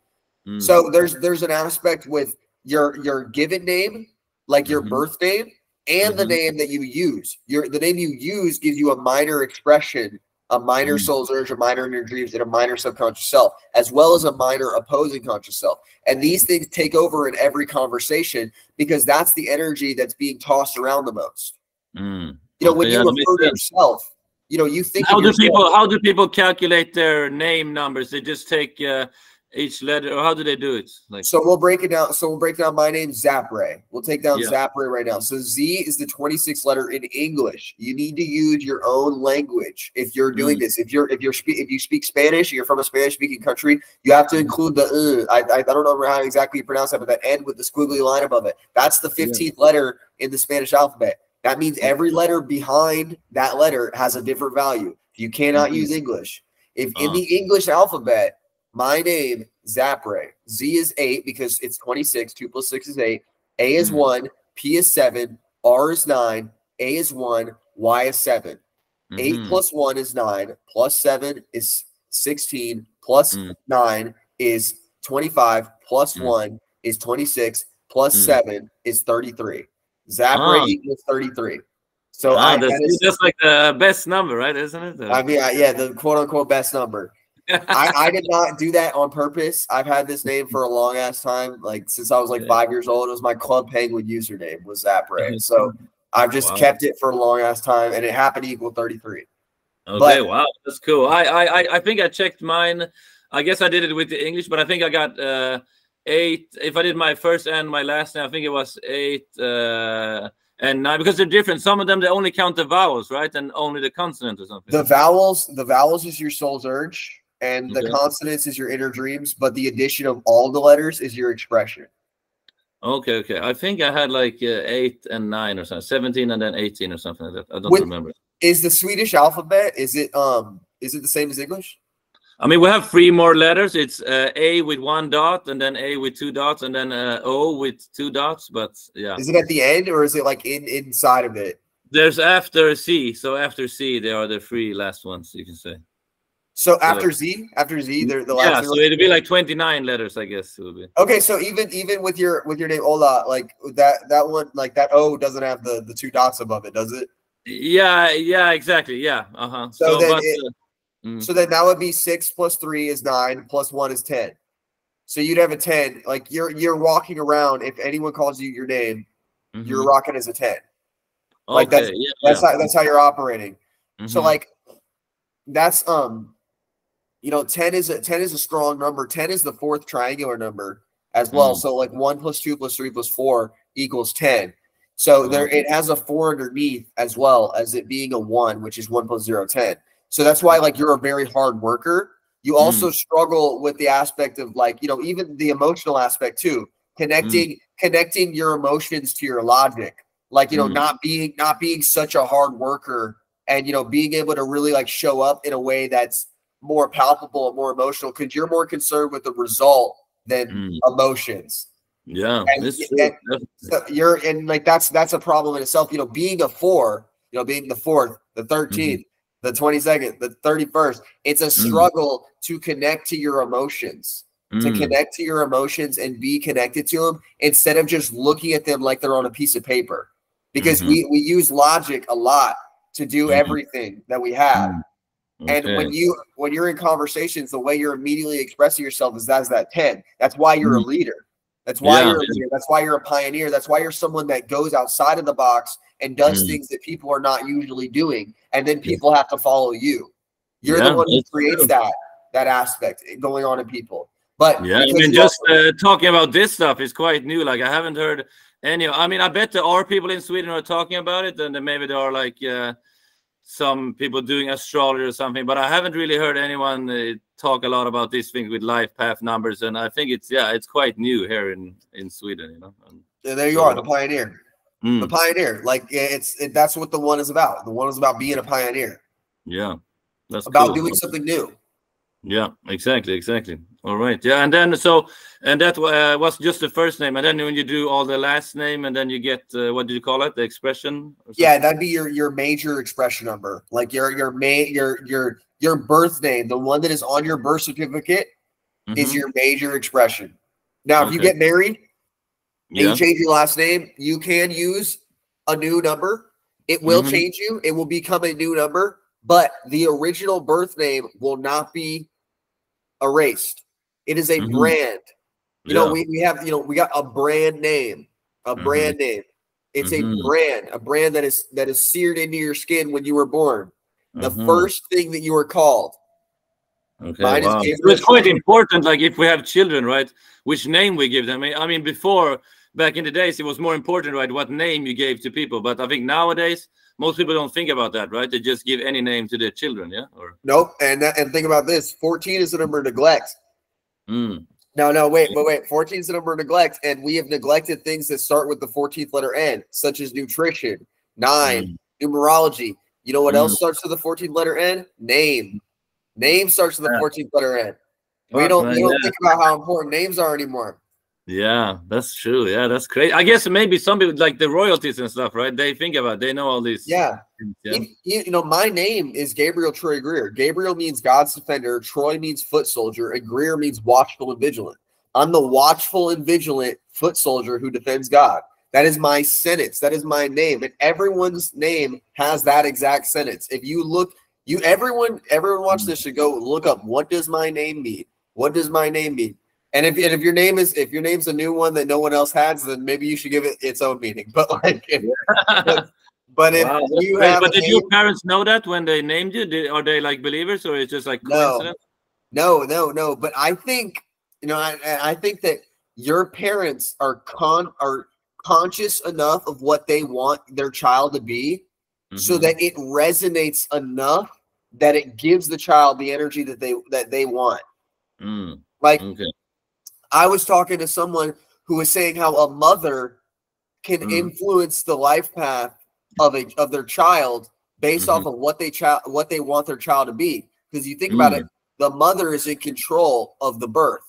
So there's an aspect with your given name, like your birth name, and the name that you use. The name you use gives you a minor expression, a minor soul's urge, a minor inner dreams, and a minor subconscious self, as well as a minor opposing conscious self. And these things take over in every conversation, because that's the energy that's being tossed around the most. When you refer to yourself, you think. How do people calculate their name numbers? They just take each letter, or how do they do it? Like, so we'll break it down. So we'll break down my name, Zapray. We'll take down Zapray right now. So Z is the 26th letter in English. You need to use your own language if you're doing this. If you speak Spanish, you're from a Spanish-speaking country, you have to include the I don't know how exactly you pronounce that, but that end with the squiggly line above it. That's the 15th letter in the Spanish alphabet. That means every letter behind that letter has a different value. You cannot use English. If in the English alphabet, my name, Zapray, Z is 8 because it's 26. 2 + 6 is 8. A is 1. P is 7. R is 9. A is 1. Y is 7. 8 + 1 is 9. + 7 is 16. + 9 is 25. + 1 is 26. + 7 is 33. Zapray equals 33. So that's like the best number, right? Isn't it? I mean, the quote unquote best number. I did not do that on purpose. I've had this name for a long ass time, like since I was like 5 years old. It was my Club Penguin username, was Zapray. So I've just kept it for a long ass time, and it happened to equal 33. Okay, wow, that's cool. I think I checked mine. I guess I did it with the English, but I think I got 8. If I did my first and my last name, I think it was 8 and 9, because they're different. Some of them, they only count the vowels, right, and only the consonant or something. The vowels is your soul's urge, and the consonants is your inner dreams, but the addition of all the letters is your expression. Okay. I think I had like 8 and 9 or something, 17 and then 18 or something like that. I don't remember. Is the Swedish alphabet, is it the same as English? I mean, we have 3 more letters. It's A with 1 dot, and then A with 2 dots, and then O with 2 dots. But yeah, is it at the end, or is it like inside of it? There's after C. So after C, there are the 3 last ones, you can say. So after Z, they're the last. Yeah, so it'll be like 29 letters, I guess it will be. Okay, so even with your name Ola, like that one, like that O doesn't have the 2 dots above it, does it? Yeah, exactly. Yeah. So then that would be 6 + 3 is 9 + 1 is 10. So you'd have a 10. Like you're walking around. If anyone calls you your name, you're rocking as a 10. Like okay, that's how you're operating. So like that's 10 is a strong number. 10 is the 4th triangular number as well. So like 1 + 2 + 3 + 4 equals 10. So it has a 4 underneath, as well as it being a 1, which is 1 + 0, 10. So that's why, like, you're a very hard worker. You also struggle with the aspect of, like, even the emotional aspect too, connecting your emotions to your logic, like, not being such a hard worker, and, being able to really like show up in a way that's more palpable and more emotional, because you're more concerned with the result than emotions. Yeah. That's a problem in itself. Being a 4, being the 4th, the 13th, the 22nd, the 31st, it's a struggle to connect to your emotions, to connect to your emotions and be connected to them instead of just looking at them like they're on a piece of paper. Because we use logic a lot to do everything that we have. And when you're in conversations, the way you're immediately expressing yourself is as that 10. That's why you're a leader. That's why you're a leader. That's why you're a pioneer. That's why you're someone that goes outside of the box and does things that people are not usually doing. And then people have to follow you. You're the one who creates that aspect going on in people. But I mean, just talking about this stuff is quite new. Like, I haven't heard any. I mean, I bet there are people in Sweden who are talking about it, and then maybe there are like some people doing astrology or something. But I haven't really heard anyone talk a lot about this thing with life path numbers. And I think it's quite new here in Sweden. You know. And there you are, the pioneer. The pioneer. Like that's what the one is about. The one is about being a pioneer. Yeah, that's about cool. doing something new. Yeah, exactly. All right. Yeah, and then that was just the first name, and then when you do all the last name, and then you get what do you call it? The expression? Yeah, that'd be your major expression number, like your birth name, the one that is on your birth certificate, is your major expression. Now, if you get married and you change your last name, you can use a new number. It will change you. It will become a new number, but the original birth name will not be erased. It is a brand. You know, we have, we got a brand name, brand name. It's a brand that is seared into your skin when you were born. The first thing that you were called. Okay, wow. It's quite important, like if we have children, right, which name we give them. I mean, before, back in the days, it was more important, right, what name you gave to people. But I think nowadays, most people don't think about that, right? They just give any name to their children, yeah? Or nope. And think about this. 14 is the number of neglect. No, wait. 14 is the number of neglect, and we have neglected things that start with the 14th letter N, such as nutrition, 9, numerology. You know what else starts with the 14th letter N? Name. Name starts with the 14th letter N. We don't think about how important names are anymore. Yeah, that's true. Yeah, that's great. I guess maybe some people like the royalties and stuff, right? They think about, they know all these. Yeah. My name is Gabriel Troy Greer. Gabriel means God's defender. Troy means foot soldier, and Greer means watchful and vigilant. I'm the watchful and vigilant foot soldier who defends God. That is my sentence. That is my name, and everyone's name has that exact sentence. If you look, everyone watch this should go look up, what does my name mean? What does my name mean? And if your name's a new one that no one else has, then maybe you should give it its own meaning. But like, did your parents know that when they named you? Are they like believers, or it's just like coincidence? No. But I think I think that your parents are conscious enough of what they want their child to be, so that it resonates enough that it gives the child the energy that they want. I was talking to someone who was saying how a mother can influence the life path of their child based off of what they want their child to be. Because you think about it, the mother is in control of the birth.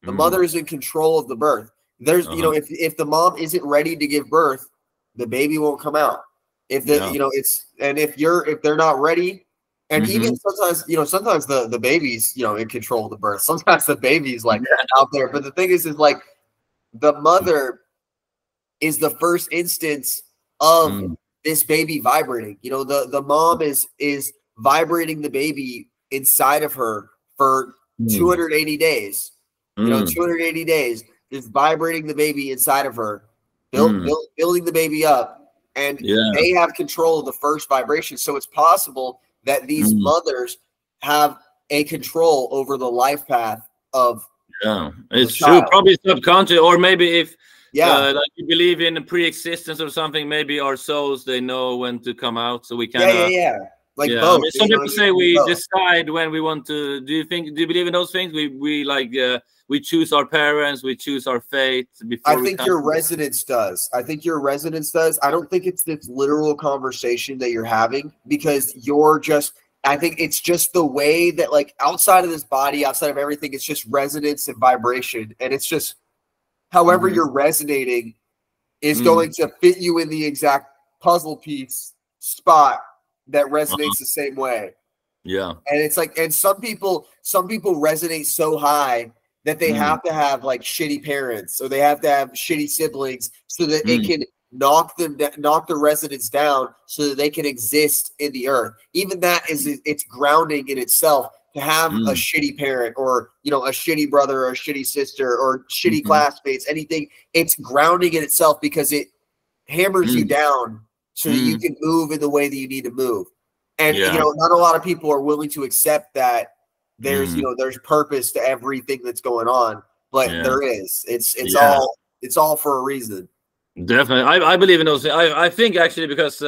The mother is in control of the birth. There's if the mom isn't ready to give birth, the baby won't come out. If if they're not ready. And even sometimes the baby's, in control of the birth. Sometimes the baby's like out there. But the thing is like the mother is the first instance of this baby vibrating. The mom is vibrating the baby inside of her for 280 days. 280 days, just vibrating the baby inside of her, building the baby up. And they have control of the first vibration. So it's possible that these mothers have a control over the life path of it's true, probably subconscious, or maybe if like you believe in pre-existence or something, maybe our souls, they know when to come out, so we can both. I mean, some people say we decide when we want to. Do you believe in those things? We choose our parents, we choose our fate before. I think your resonance does. I don't think it's this literal conversation that you're having, because I think it's just the way that, like, outside of this body, outside of everything, it's just resonance and vibration. And it's just however you're resonating is going to fit you in the exact puzzle piece spot that resonates the same way. Yeah. And it's like, and some people resonate so high that they have to have like shitty parents, or they have to have shitty siblings, so that it can knock the resonance down, so that they can exist in the earth. Even that it's grounding in itself to have a shitty parent, or, you know, a shitty brother or a shitty sister or shitty classmates, anything. It's grounding in itself, because it hammers you down so that you can move in the way that you need to move. And you know, not a lot of people are willing to accept that there's, you know, there's purpose to everything that's going on, but there is. It's all for a reason. Definitely. I believe in those. I think actually, because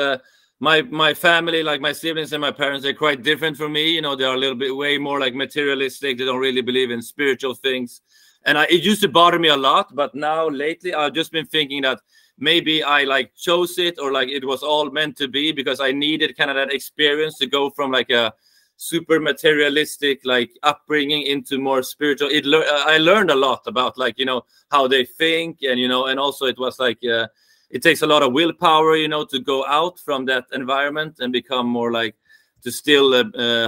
my family, like my siblings and my parents, they're quite different from me. You know, they're a little bit way more like materialistic. They don't really believe in spiritual things. And it used to bother me a lot, but now lately I've just been thinking that maybe I like chose it, or like it was all meant to be, because I needed kind of that experience to go from like a super materialistic like upbringing into more spiritual. I learned a lot about, like, you know, how they think, and, you know, and also it was like it takes a lot of willpower, you know, to go out from that environment and become more like, to still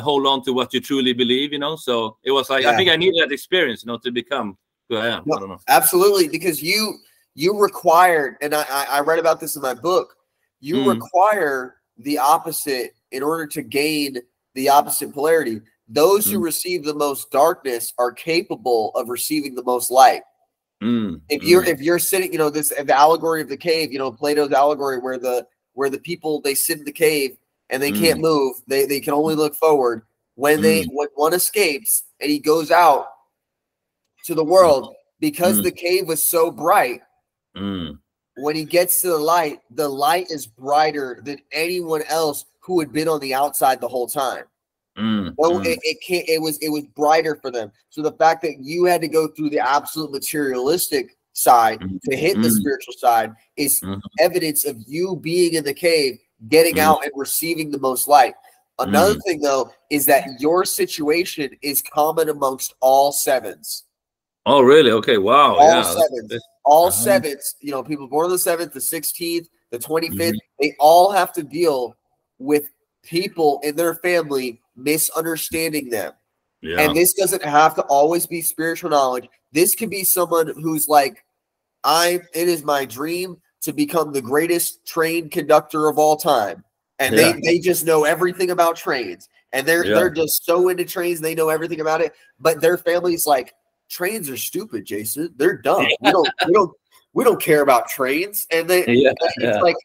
hold on to what you truly believe, you know. So it was like, I think I needed that experience, you know, to become who I am. No, I don't know. Absolutely, because you required, and I read about this in my book, you require the opposite in order to gain the opposite polarity. Those who receive the most darkness are capable of receiving the most light. If you're sitting, you know, the allegory of the cave, you know, Plato's allegory, where the people, they sit in the cave and they can't move, they can only look forward. When one escapes and he goes out to the world, because the cave was so bright, when he gets to the light is brighter than anyone else who had been on the outside the whole time. It was brighter for them. So the fact that you had to go through the absolute materialistic side to hit the spiritual side is evidence of you being in the cave, getting out and receiving the most light. Another thing, though, is that your situation is common amongst all sevens. Oh, really? Okay. Wow. All sevens. All sevens, you know, people born on the 7th, the 16th, the 25th, they all have to deal with people in their family misunderstanding them. And this doesn't have to always be spiritual knowledge. This could be someone who's like, it is my dream to become the greatest train conductor of all time. And they just know everything about trains. And they're just so into trains, they know everything about it. But their family's like, trains are stupid, Jason. They're dumb. We don't care about trains. And it's like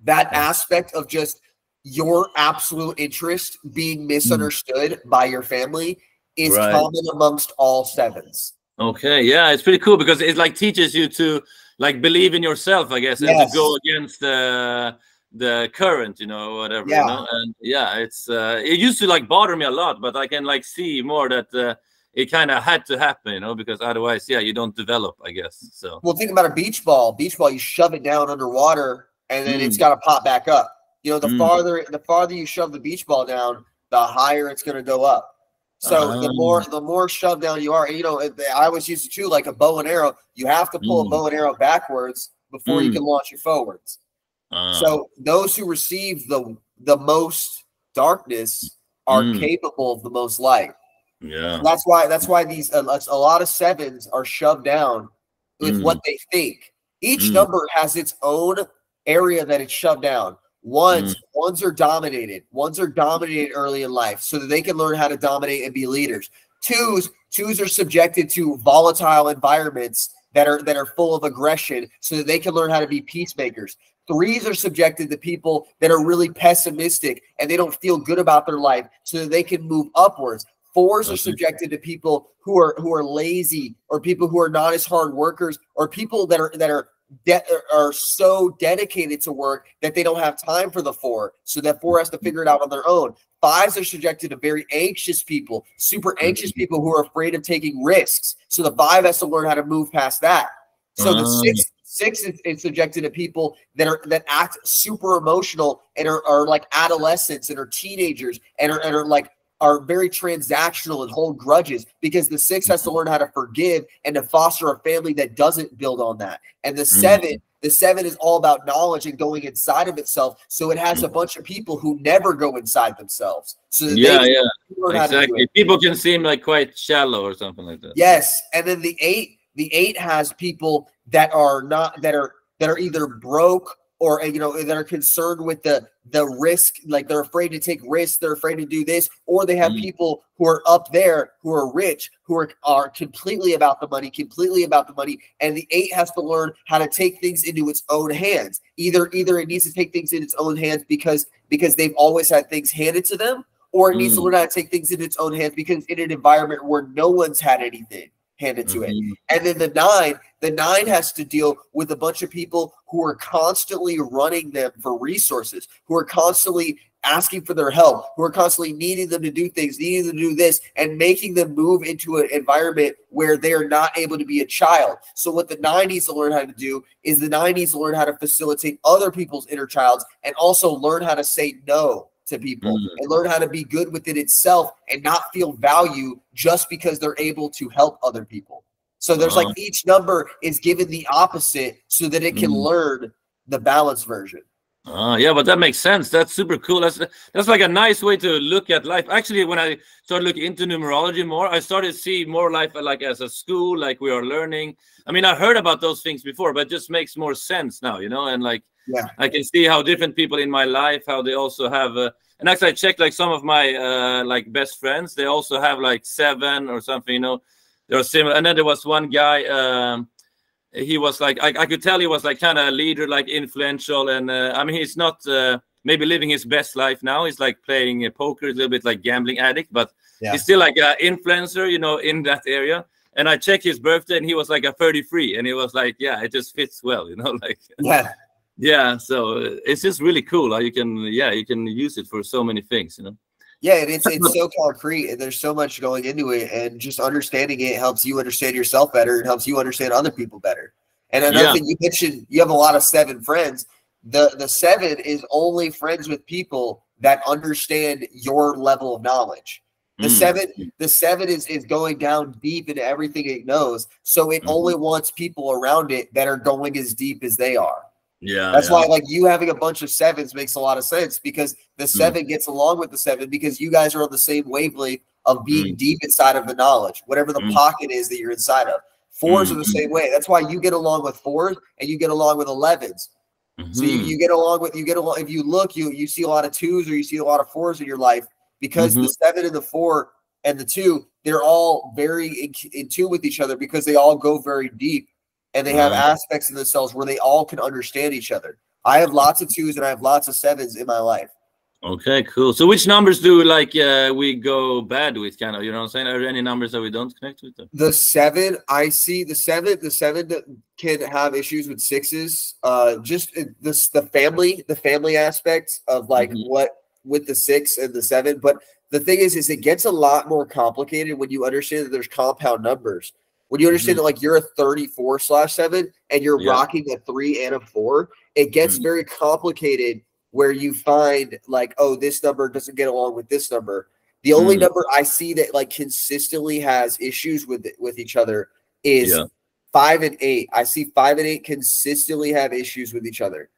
that aspect of just your absolute interest being misunderstood by your family is common amongst all sevens. Okay, yeah, it's pretty cool, because it like teaches you to like believe in yourself, I guess, and to go against the current, you know, whatever. You know? And it's it used to like bother me a lot, but I can like see more that it kind of had to happen, you know, because otherwise, you don't develop, I guess. So, well, think about a beach ball. Beach ball, you shove it down underwater, and then it's got to pop back up. You know, the farther you shove the beach ball down, the higher it's going to go up. So the more shoved down you are, and, you know, I was used to like a bow and arrow. You have to pull a bow and arrow backwards before you can launch it forwards. So those who receive the most darkness are capable of the most light. Yeah, so that's why these a lot of sevens are shoved down with what they think. Each number has its own area that it's shoved down. Ones are dominated. Ones are dominated early in life so that they can learn how to dominate and be leaders. Twos are subjected to volatile environments that are full of aggression so that they can learn how to be peacemakers. Threes are subjected to people that are really pessimistic and they don't feel good about their life so that they can move upwards. Fours are subjected to people who are lazy, or people who are not as hard workers, or people that are so dedicated to work that they don't have time for the four, so that four has to figure it out on their own. Fives are subjected to very anxious people, super anxious people who are afraid of taking risks. So the five has to learn how to move past that. So the six is subjected to people that act super emotional and are like adolescents and are teenagers and are very transactional and hold grudges, because the six has to learn how to forgive and to foster a family that doesn't build on that. And the The 7 is all about knowledge and going inside of itself. So it has a bunch of people who never go inside themselves. So that exactly. People can seem like quite shallow or something like that. Yes. And then the 8 has people that are not, that are either broke or, you know, that are concerned with the risk, like they're afraid to take risks, they're afraid to do this, or they have people who are up there who are rich, who are completely about the money, and the 8 has to learn how to take things into its own hands. Either it needs to take things in its own hands because they've always had things handed to them, or it needs to learn how to take things in its own hands because in an environment where no one's had anything handed to it. And then the 9 has to deal with a bunch of people who are constantly running them for resources, who are constantly asking for their help, who are constantly needing them to do things, needing them to do this, and making them move into an environment where they are not able to be a child. So what the 9 needs to learn how to do is the 9 needs to learn how to facilitate other people's inner childs and also learn how to say no to people and learn how to be good within itself and not feel value just because they're able to help other people. So there's like each number is given the opposite so that it can learn the balanced version. Yeah, but that makes sense. That's super cool. That's like a nice way to look at life. Actually, when I started looking into numerology more, I started to see more life like as a school, like we are learning. I mean, I heard about those things before, but it just makes more sense now, you know, and like, I can see how different people in my life, how they also have, and actually I checked like some of my like best friends, they also have like 7 or something, you know, they're similar. And then there was one guy, he was like, I could tell he was like kind of a leader, like influential. And I mean, he's not maybe living his best life now. He's like playing poker, a little bit like gambling addict, but he's still like an influencer, you know, in that area. And I checked his birthday and he was like a 33. And he was like, yeah, it just fits well, you know, like, yeah. So it's just really cool how you can, you can use it for so many things, you know. Yeah, and it's so concrete, and there's so much going into it, and just understanding it helps you understand yourself better. It helps you understand other people better. And another thing you mentioned, you have a lot of 7 friends. The 7 is only friends with people that understand your level of knowledge. The 7 is going down deep into everything it knows, so it only wants people around it that are going as deep as they are. That's why like you having a bunch of 7s makes a lot of sense, because the 7 gets along with the 7 because you guys are on the same wavelength of being deep inside of the knowledge, whatever the pocket is that you're inside of. 4s are the same way. That's why you get along with 4s and you get along with 11s. So you get along with, if you look, you see a lot of 2s or you see a lot of 4s in your life, because the 7 and the 4 and the 2, they're all very in tune with each other because they all go very deep. And they have aspects of themselves where they all can understand each other. I have lots of 2s and I have lots of 7s in my life. Okay, cool. So which numbers do like we go bad with, kind of, you know what I'm saying? Are there any numbers that we don't connect with them? The 7, I see the 7 can have issues with 6s. Just the family aspect of like what with the 6 and the 7. But the thing is it gets a lot more complicated when you understand that there's compound numbers. When you understand that like you're a 34/7 and you're rocking a 3 and a 4, it gets very complicated where you find like, oh, this number doesn't get along with this number. The only number I see that like consistently has issues with each other is 5 and 8. I see 5 and 8 consistently have issues with each other.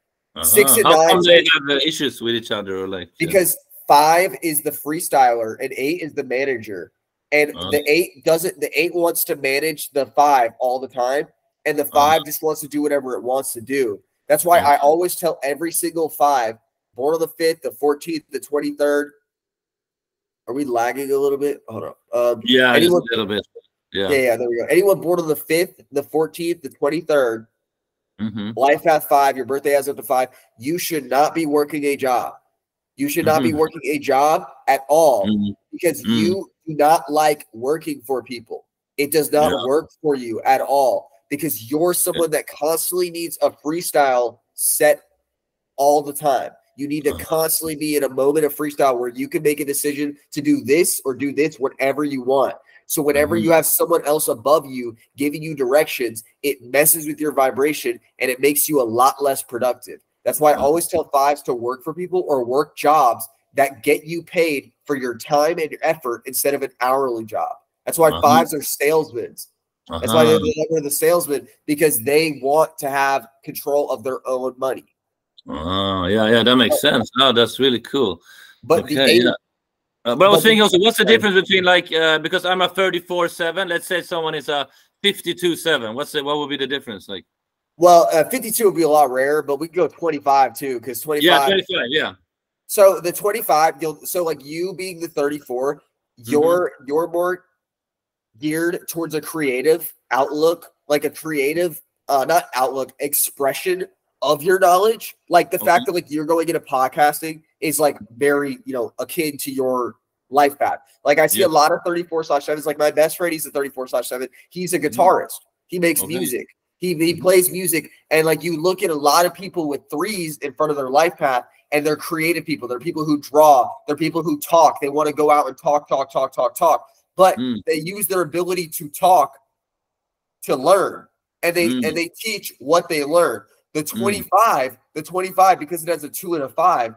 6 and 9. How come they have issues with each other? Or like because 5 is the freestyler and 8 is the manager. And the 8 wants to manage the 5 all the time. And the 5 just wants to do whatever it wants to do. That's why I always tell every single 5, born on the 5th, the 14th, the 23rd. Are we lagging a little bit? Hold on. Just a little bit. Yeah, there we go. Anyone born on the 5th, the 14th, the 23rd, life path 5, your birthday has up to 5, you should not be working a job. You should not be working a job at all because you do not like working for people. It does not work for you at all because you're someone that constantly needs a freestyle set all the time. You need to constantly be in a moment of freestyle where you can make a decision to do this or do this, whatever you want. So whenever you have someone else above you giving you directions, it messes with your vibration and it makes you a lot less productive. That's why I always tell 5s to work for people or work jobs that get you paid for your time and your effort instead of an hourly job. That's why 5s are salesmen. That's why they're Uh-huh. the salesman, because they want to have control of their own money. Oh, yeah, yeah, that makes sense. Oh, that's really cool. But the Okay, yeah. eight, But I was but the thinking also, what's the sorry. difference between like because I'm a 34/7. Let's say someone is a 52/7. What would be the difference? Like, Well, 52 would be a lot rarer, but we can go 25 too, because yeah, 25. 25. Yeah. So the 25, so like you being the 34, Mm-hmm. you're more geared towards a creative outlook, like a creative, not outlook, expression of your knowledge. Like the Okay. fact that like you're going into podcasting is like very, akin to your life path. Like I see Yeah. a lot of 34/7s. Like my best friend, he's a 34/7. He's a Mhm. guitarist. He makes Okay. music. He plays music. And like you look at a lot of people with threes in front of their life path, and they're creative people. They're people who draw. They're people who talk. They want to go out and talk. But Mm, they use their ability to talk to learn, and mm, they teach what they learn. The mm. 25, because it has a 2 and a 5,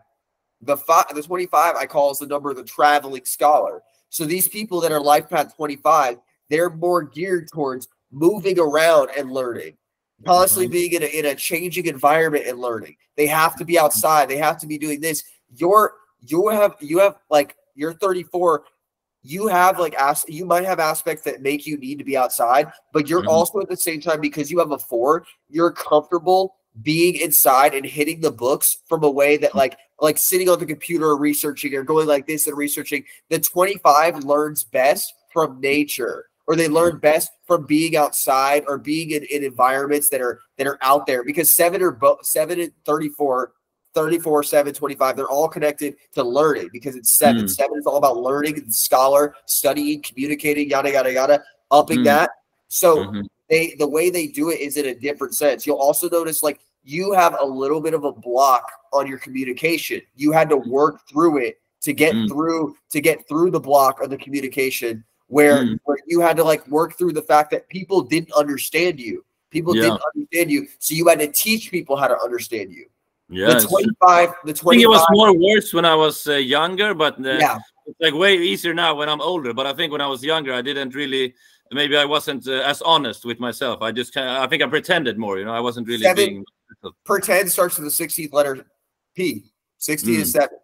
the 25 I call is the number of the traveling scholar. So these people that are life path 25, they're more geared towards moving around and learning, constantly Uh-huh. being in a changing environment and learning. They have to be outside. They have to be doing this. You have like you're 34. You have like you might have aspects that make you need to be outside, but you're Mhm. also at the same time, because you have a 4, you're comfortable being inside and hitting the books from a way that like sitting on the computer or researching or going like this and researching. The 25 learns best from nature, or they learn best from being outside or being in environments that are out there, because 7 or 7 and 34, 7, 25, they're all connected to learning, because it's 7. Mm, 7 is all about learning and scholar, studying, communicating, yada, yada, yada, upping mm, that. So mhm, the way they do it is in a different sense. You'll also notice like you have a little bit of a block on your communication. You had to work through it to get mm, through the block of the communication, where mm. you had to like work through the fact that people didn't understand you. People Yeah. didn't understand you. So you had to teach people how to understand you. The Yeah, it's true. 25, the I think it 25, was more worse when I was younger, but yeah, it's like way easier now when I'm older. But I think when I was younger, I didn't really, maybe I wasn't as honest with myself. I just I think I pretended more, I wasn't really 7 being. per 10 starts with the 16th letter P. 16 is Mm, 7.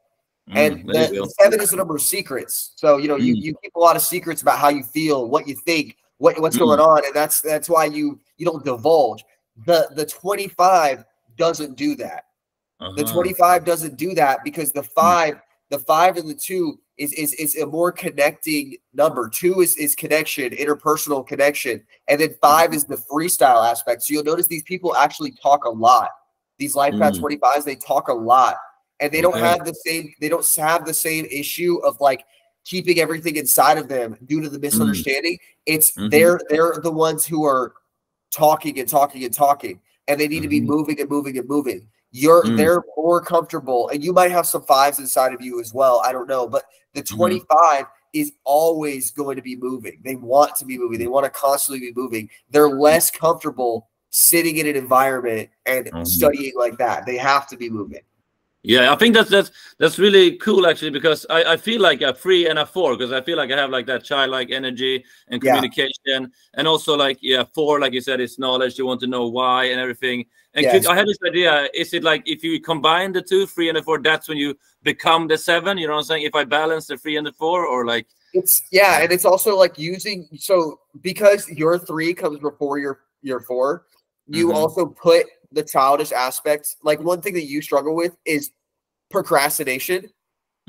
And there you the go. 7 is the number of secrets. So, Mm, you keep a lot of secrets about how you feel, what you think, what's mm, going on. And that's why you don't divulge. The 25 doesn't do that. The uh-huh. 25 doesn't do that, because the Mm, 5 and the 2 is a more connecting number. 2 is connection, interpersonal connection, and then 5 mhm, is the freestyle aspect. So you'll notice these people actually talk a lot. These life path mm. 25s, they talk a lot, and they don't Okay. have the same issue of like keeping everything inside of them due to the Mm, misunderstanding. It's mhm, they're the ones who are talking and talking and talking, and they need to be mhm, moving and moving and moving. mm, They're more comfortable, and you might have some 5s inside of you as well. I don't know, but the mhm, 25 is always going to be moving. They want to be moving. They want to constantly be moving. They're less comfortable sitting in an environment and mhm. studying like that. They have to be moving. Yeah, I think that's really cool actually, because I feel like a 3 and a 4, because I feel like I have like that childlike energy and Yeah. communication, and also like, yeah, 4, like you said, is knowledge. You want to know why and everything. And Yes. I had this idea: is it like if you combine the 2, 3, and the 4, that's when you become the 7? You know what I'm saying? If I balance the 3 and the 4, or like, And it's also like using, so because your 3 comes before your 4, you mm-hmm, also put the childish aspects. Like one thing that you struggle with is procrastination.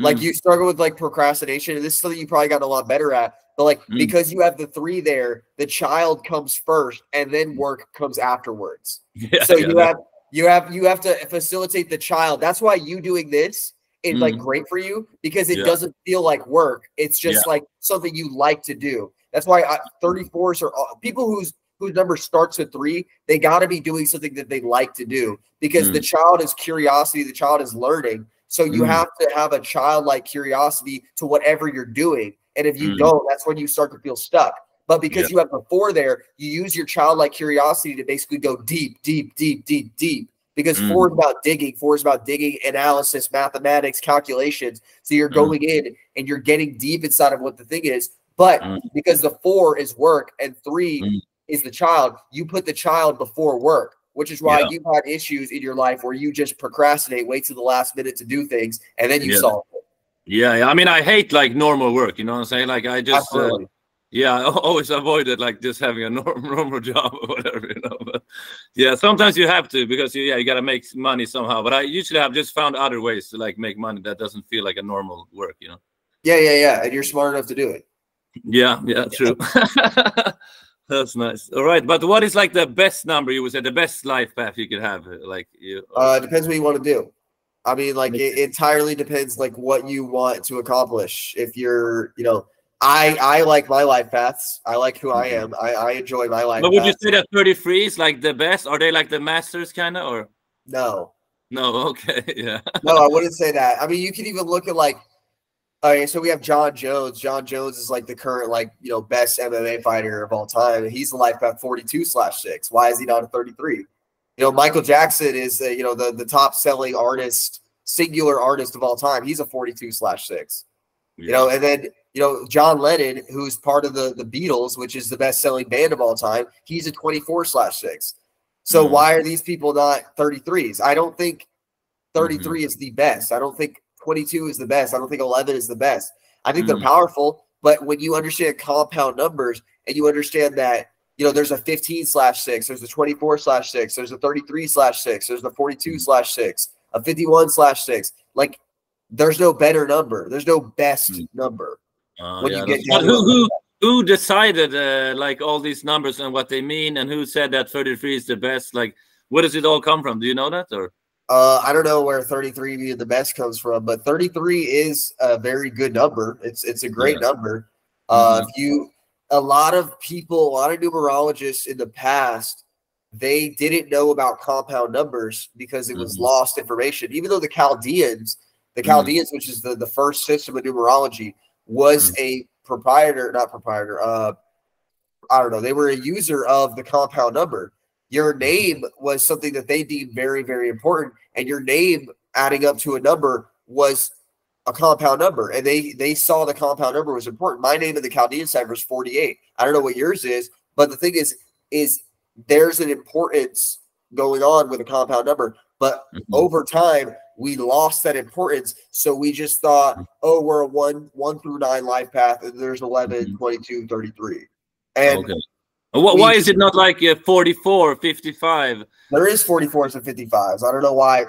Like mm, you struggle with like procrastination, and this is something you probably gotten a lot better at. But like mm. because you have the 3 there, the child comes first, and then work comes afterwards. Yeah, So yeah, that, you have to facilitate the child. That's why you doing this is like mm, great for you, because it yeah, doesn't feel like work. It's yeah, just like something you like to do. That's why 34s are people whose number starts at 3. They got to be doing something that they like to do, because the mm, child is curiosity. The child is learning. So you mm, have to have a childlike curiosity to whatever you're doing. And if you mm, don't, that's when you start to feel stuck. But yeah, because you have the 4 there, you use your childlike curiosity to basically go deep, deep, deep, deep, deep. Because mm, 4 is about digging. 4 is about digging, analysis, mathematics, calculations. So you're mm, going in and you're getting deep inside of what the thing is. But mm, because the 4 is work and 3 mm. is the child. You put the child before work, which is why Yeah. you've had issues in your life where you just procrastinate, wait till the last minute to do things, and then you Yeah. solve it. Yeah. I mean, I hate like normal work. You know what I'm saying? Like I just. Absolutely. Yeah, I always avoided like just having a normal job or whatever, you know. But yeah, sometimes you have to because you got to make money somehow. But I usually have just found other ways to like make money that doesn't feel like a normal work, you know. Yeah. And you're smart enough to do it. Yeah, true. That's nice. All right, but what is like the best number you would say, the best life path you could have? Like you. It depends what you want to do. I mean, like it entirely depends, like what you want to accomplish. If you're, you know. I like my life paths. I like who I am. I enjoy my life. But would you say that 33 is like the best? Are they like the masters kind of, or no? Okay, yeah. No, I wouldn't say that. I mean, you can even look at like, okay, so we have John Jones. John Jones is like the current, like, you know, best MMA fighter of all time. He's the life path 42/6. Why is he not a 33? You know, Michael Jackson is you know, the top selling artist, singular artist of all time. He's a 42/6. You know, and then, you know, John Lennon, who's part of the Beatles, which is the best-selling band of all time, he's a 24/6. So why are these people not 33s? I don't think 33 is the best. I don't think 22 is the best. I don't think 11 is the best. I think they're powerful, but when you understand compound numbers and you understand that, you know, there's a 15/6, there's a 24/6, there's a 33/6, there's a 42/6, a 51/6, like, there's no better number. There's no best number. When you get down to who decided like all these numbers and what they mean, and who said that 33 is the best? Like, where does it all come from? Do you know that, or? I don't know where 33 being the best comes from, but 33 is a very good number. It's a great number. A lot of people, a lot of numerologists in the past, they didn't know about compound numbers because it was lost information. Even though the Chaldeans, which is the first system of numerology, was a not proprietor. I don't know. They were a user of the compound number. Your name was something that they deemed very, very important, and your name adding up to a number was a compound number, and they saw the compound number was important. My name in the Chaldean cipher is 48. I don't know what yours is, but the thing is there's an importance going on with a compound number, but over time we lost that importance. So we just thought, oh, we're a 1 through 9 life path, and there's 11, 22, 33. And why is it not like 44, 55? There is 44s and 55s. I don't know why.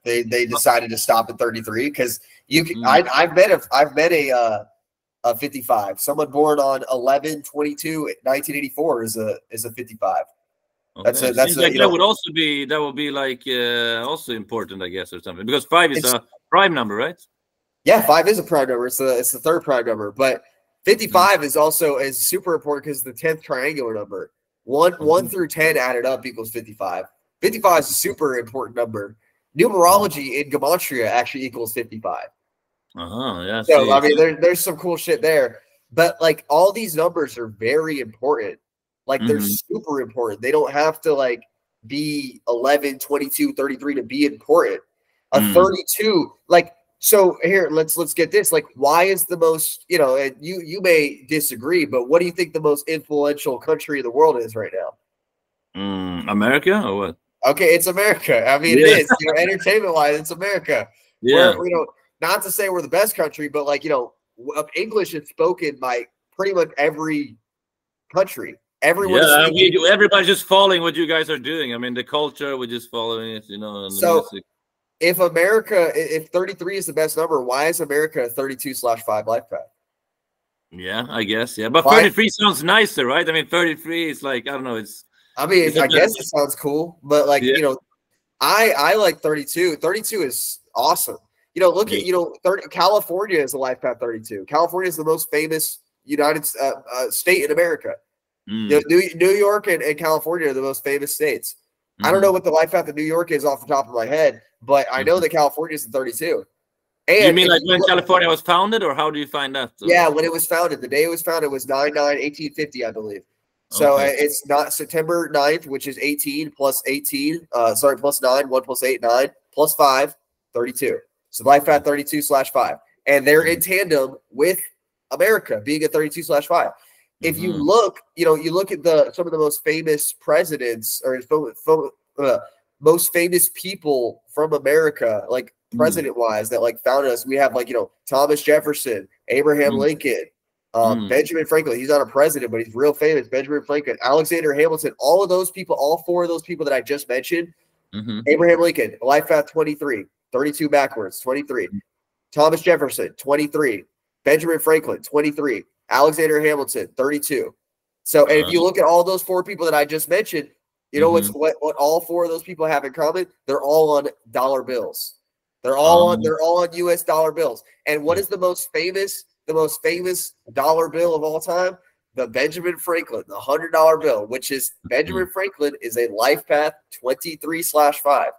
They decided to stop at 33 because you can. I've met a 55. Someone born on 11/22/1984 is a 55. Okay. That's like that would be like also important, I guess, or something, because 5 is a prime number, right? Yeah, 5 is a prime number. It's the third prime number, but 55 is super important because the 10th triangular number. 1 through 10 added up equals 55. 55 is a super important number. Numerology in gematria actually equals 55. Yeah. So I mean, there's some cool shit there, but like all these numbers are very important. Like they're super important. They don't have to like be 11, 22, 33 to be important. A 32, like, so here, let's get this. Like, why is the most, you know, and you may disagree, but what do you think the most influential country in the world is right now? America or what? Okay, it's America. I mean, it is. You know, entertainment wise, it's America. Yeah. We're, you know, not to say we're the best country, but like, you know, English is spoken by pretty much every country. Everybody's just following what you guys are doing. I mean, the culture, we're just following it, you know. And so if 33 is the best number, why is America a 32/5 life path? Yeah, I guess. Yeah, but 33 sounds nicer, right? I mean, 33 is like, I don't know. I guess it sounds cool, but like, you know, I like 32. 32 is awesome. You know, look at, you know, California is a life path 32. California is the most famous United state in America. You know, New York and California are the most famous states. I don't know what the life path of New York is off the top of my head, but I know that California is the 32. And you mean like when California was founded, or how do you find that? Yeah, when it was founded. The day it was founded was 9/9/1850, I believe. So it's not September 9th, which is 18 plus 18. Plus 9, 1 plus 8, 9, plus 5, 32. So life path 32/5. And they're in tandem with America being a 32/5. if you look, you know, you look at some of the most famous presidents or most famous people from America, like president-wise, that like founded us. We have like, you know, Thomas Jefferson, Abraham Lincoln, Benjamin Franklin. He's not a president, but he's real famous. Benjamin Franklin, Alexander Hamilton, all of those people, all four of those people that I just mentioned. Abraham Lincoln, life path 23, 32 backwards, 23. Thomas Jefferson, 23. Benjamin Franklin, 23. Alexander Hamilton, 32. So, and if you look at all those four people that I just mentioned, you know what all four of those people have in common? They're all on dollar bills. They're all on US dollar bills. And what is the most famous dollar bill of all time? The Benjamin Franklin, the $100 bill, which is Benjamin Franklin is a life path 23/5.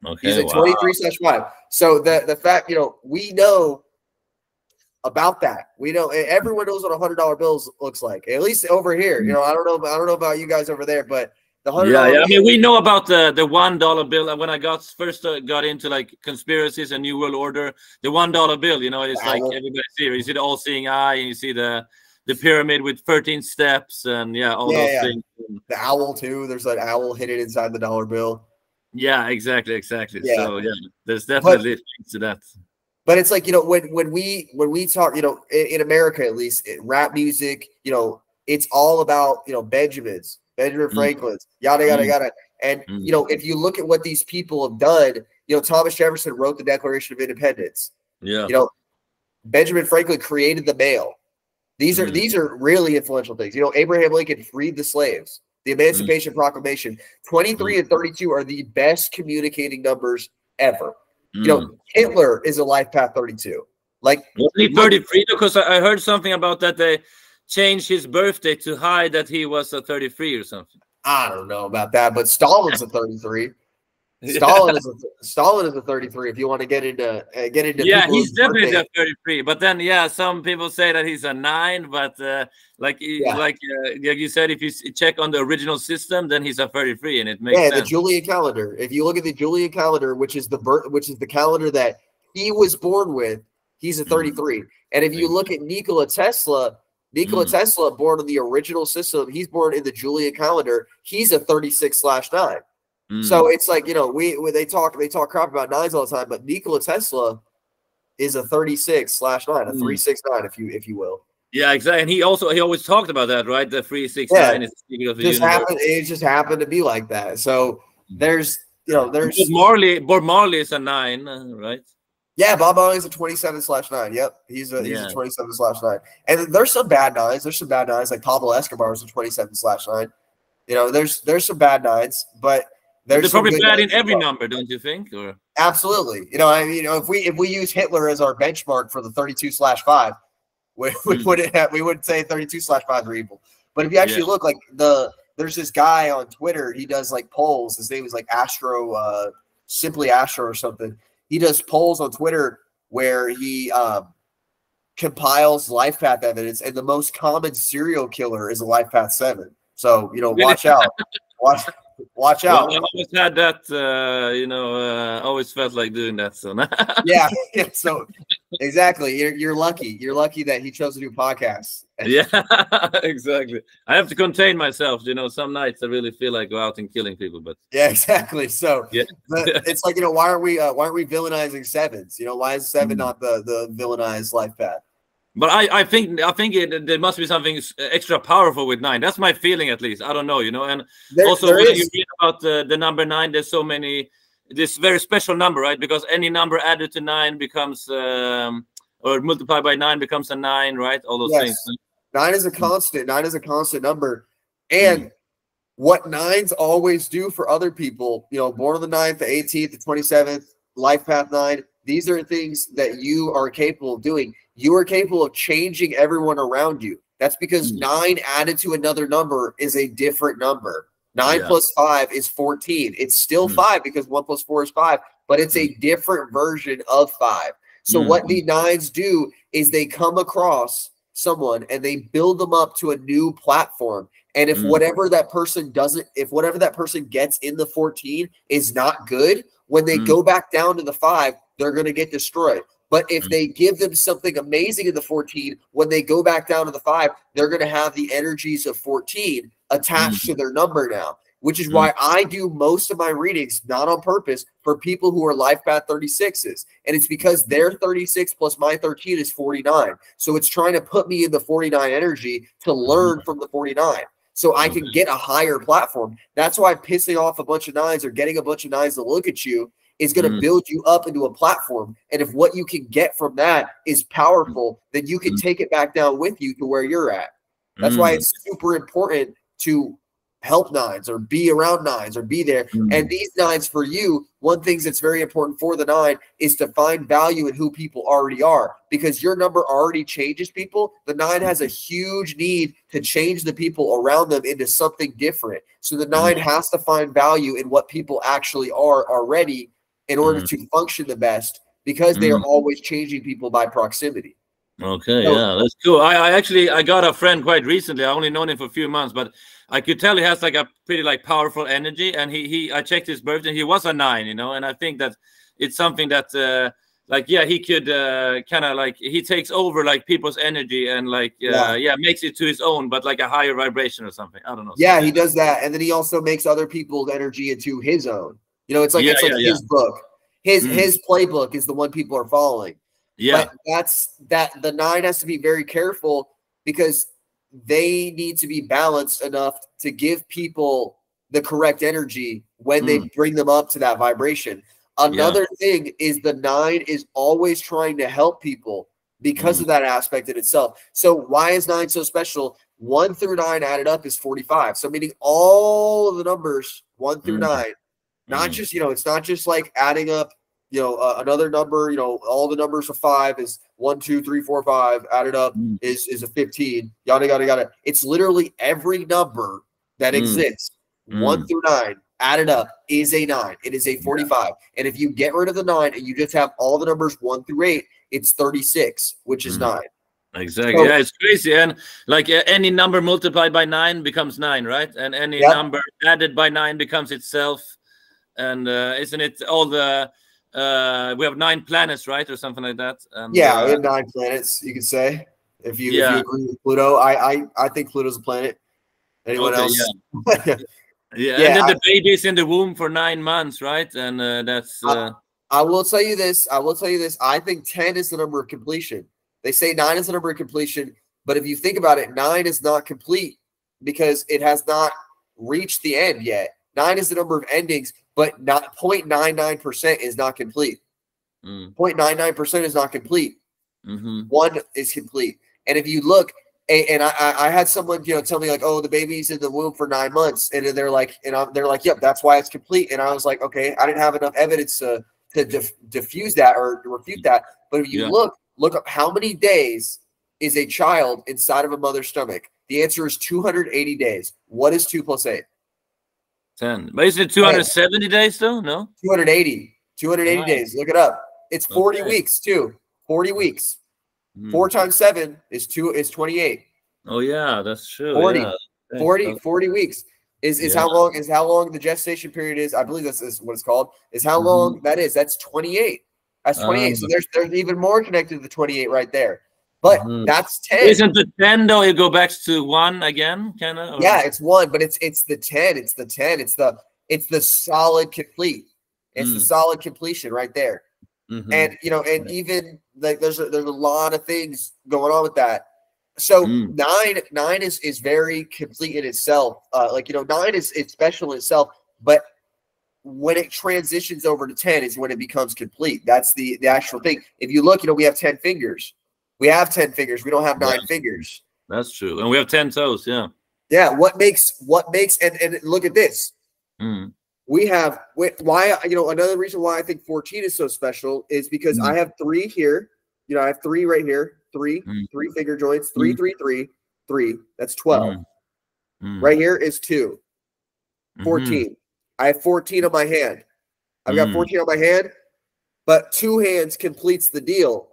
Okay, he's a 23/5. So the fact, you know, we know about that. We know everyone knows what a $100 bill looks like. At least over here, you know, I don't know about you guys over there, but the $100. Yeah. I mean, we know about the $1 bill. When I first got into like conspiracies and New World Order, the $1 bill, you know, it's like everybody's here. You see the all-seeing eye, and you see the pyramid with 13 steps, and all those things. The owl too. There's an owl hidden inside the dollar bill. Yeah, exactly. Yeah. So there's definitely things to that. But it's like, you know, when we talk, you know, in America at least, rap music, you know, it's all about, you know, Benjamin Franklin's, yada yada yada. And you know, if you look at what these people have done, you know, Thomas Jefferson wrote the Declaration of Independence. Yeah. You know, Benjamin Franklin created the mail. These are really influential things. You know, Abraham Lincoln freed the slaves. The Emancipation Proclamation. 23 and 32 are the best communicating numbers ever. You know, Hitler is a life path 32. Like, was he 33? Because I heard something about that they changed his birthday to hide that he was a 33 or something. I don't know about that, but Stalin's a 33. Stalin is a 33. If you want to get into he's definitely a 33. But then some people say that he's a 9. But like you said, if you check on the original system, then he's a 33, and it makes sense. The Julian calendar. If you look at the Julian calendar, which is the calendar that he was born with, he's a 33. And if you look at Nikola Tesla, born in the original system, he's born in the Julian calendar. He's a 36/9. So it's like, you know, they talk crap about 9s all the time, but Nikola Tesla is a 36/9, a 369, if you will. Yeah, exactly. And he always talked about that, right? The 369 is the secret of the universe. It just happened to be like that. So there's Bob Marley is a 9, right? Yeah, Bob Marley is a 27/9. Yep, he's a 27/9. And there's some bad 9s. There's some bad 9s, like Pablo Escobar is a 27/9. You know, there's some bad 9s, but they're probably bad in every number, don't you think? Or absolutely. You know, I mean, you know, if we use Hitler as our benchmark for the 32/5, we wouldn't say 32/5 are evil. But if you actually look, like there's this guy on Twitter, he does like polls. His name is like Simply Astro or something. He does polls on Twitter where he compiles life path evidence, and the most common serial killer is a life path 7. So, you know, watch out. Watch out. Well, I always had that, always felt like doing that. So yeah. So exactly. You're lucky. You're lucky that he chose to do podcasts. Yeah, exactly. I have to contain myself. You know, some nights I really feel like go out and killing people, but yeah, exactly. So it's like, you know, why aren't we villainizing 7s? You know, why is 7 not the villainized life path? But I think there must be something extra powerful with 9. That's my feeling, at least. I don't know, you know. And also, when you read about the number 9, there's so many. This very special number, right? Because any number added to 9 becomes, or multiplied by 9 becomes a 9, right? All those things. 9 is a constant. 9 is a constant number, and what 9s always do for other people, you know, born on the 9th, the 18th, the 27th, life path 9. These are things that you are capable of doing. You are capable of changing everyone around you. That's because 9 added to another number is a different number. 9 plus 5 is 14. It's still 5 because 1 plus 4 is 5, but it's a different version of 5. So what the 9s do is they come across someone and they build them up to a new platform. And if whatever that person gets in the 14 is not good, when they go back down to the 5, they're going to get destroyed. But if they give them something amazing in the 14, when they go back down to the 5, they're going to have the energies of 14 attached to their number now, which is why I do most of my readings, not on purpose, for people who are life path 36s. And it's because their 36 plus my 13 is 49. So it's trying to put me in the 49 energy to learn from the 49. So I can get a higher platform. That's why pissing off a bunch of 9s or getting a bunch of 9s to look at you is going to build you up into a platform. And if what you can get from that is powerful, then you can take it back down with you to where you're at. That's why it's super important to help 9s or be around 9s or be there. And these 9s for you, one thing that's very important for the 9 is to find value in who people already are, because your number already changes people. The 9 has a huge need to change the people around them into something different. So the 9 has to find value in what people actually are already in order to function the best, because they are always changing people by proximity. Okay, yeah, that's cool. I got a friend quite recently. I only known him for a few months, but I could tell he has like a pretty like powerful energy. And I checked his birthday. He was a 9, you know, and I think that it's something that like, yeah, he could kind of like, he takes over like people's energy and like makes it to his own, but like a higher vibration or something. I don't know. Yeah, he does that, and then he also makes other people's energy into his own. You know, it's like his book, his playbook is the one people are following. Yeah, but the 9 has to be very careful, because they need to be balanced enough to give people the correct energy when they bring them up to that vibration. Another thing is the 9 is always trying to help people because of that aspect in itself. So why is 9 so special? 1 through 9 added up is 45. So meaning all of the numbers 1 through 9, not just, you know, it's not just like adding up, you know, another number, you know, all the numbers of 5 is 1, 2, 3, 4, 5 added up is a 15, yada, yada, yada. It's literally every number that exists, 1 through 9 added up is a 9. It is a 45. And if you get rid of the 9 and you just have all the numbers 1 through 8, it's 36, which is 9. Exactly. So, yeah, it's crazy. And like any number multiplied by 9 becomes 9, right? And any number added by 9 becomes itself. And isn't it all the we have 9 planets, right, or something like that? And, we have 9 planets, you could say. If you agree with Pluto, I think Pluto's a planet. Anyone else? Yeah. And then the baby's in the womb for 9 months, right? And that's. I will tell you this. I think 10 is the number of completion. They say 9 is the number of completion, but if you think about it, 9 is not complete because it has not reached the end yet. 9 is the number of endings, but not 0.99% is not complete. 0.99% is not complete. 1 is complete. And if you look, and I had someone, you know, tell me like, oh, the baby's in the womb for 9 months, and they're like, they're like, yep, that's why it's complete. And I was like, okay, I didn't have enough evidence to diffuse that or to refute that. But if you look up how many days is a child inside of a mother's stomach, the answer is 280 days. What is 2 plus 8? 10. But isn't it 270 days though? No? 280 days. Look it up. It's 40 weeks too. 40 weeks. 4 times 7 is 28. Oh yeah, that's true. 40 weeks is how long the gestation period is. I believe that's what it's called. Is how long that is. That's 28. That's 28. So there's even more connected to the 28 right there. But that's 10. Isn't the 10 though? It go back to 1 again, kind of. Yeah, it's 1, but it's the 10. It's the 10. It's the solid complete. It's the solid completion right there. And you know, and even like there's a lot of things going on with that. So 9 is very complete in itself. Like, you know, 9 is special in itself, but when it transitions over to 10 is when it becomes complete. That's the actual thing. If you look, you know, we have 10 fingers. We have 10 fingers. We don't have 9 fingers. That's true. And we have 10 toes. Yeah. Yeah. What makes and look at this. We have why, you know, another reason why I think 14 is so special is because I have 3 here. You know, I have 3 right here. 3 finger joints. 3, 3, 3, 3. That's 12. Right here is 2. 14. I have 14 on my hand. I've got 14 on my hand, but 2 hands completes the deal.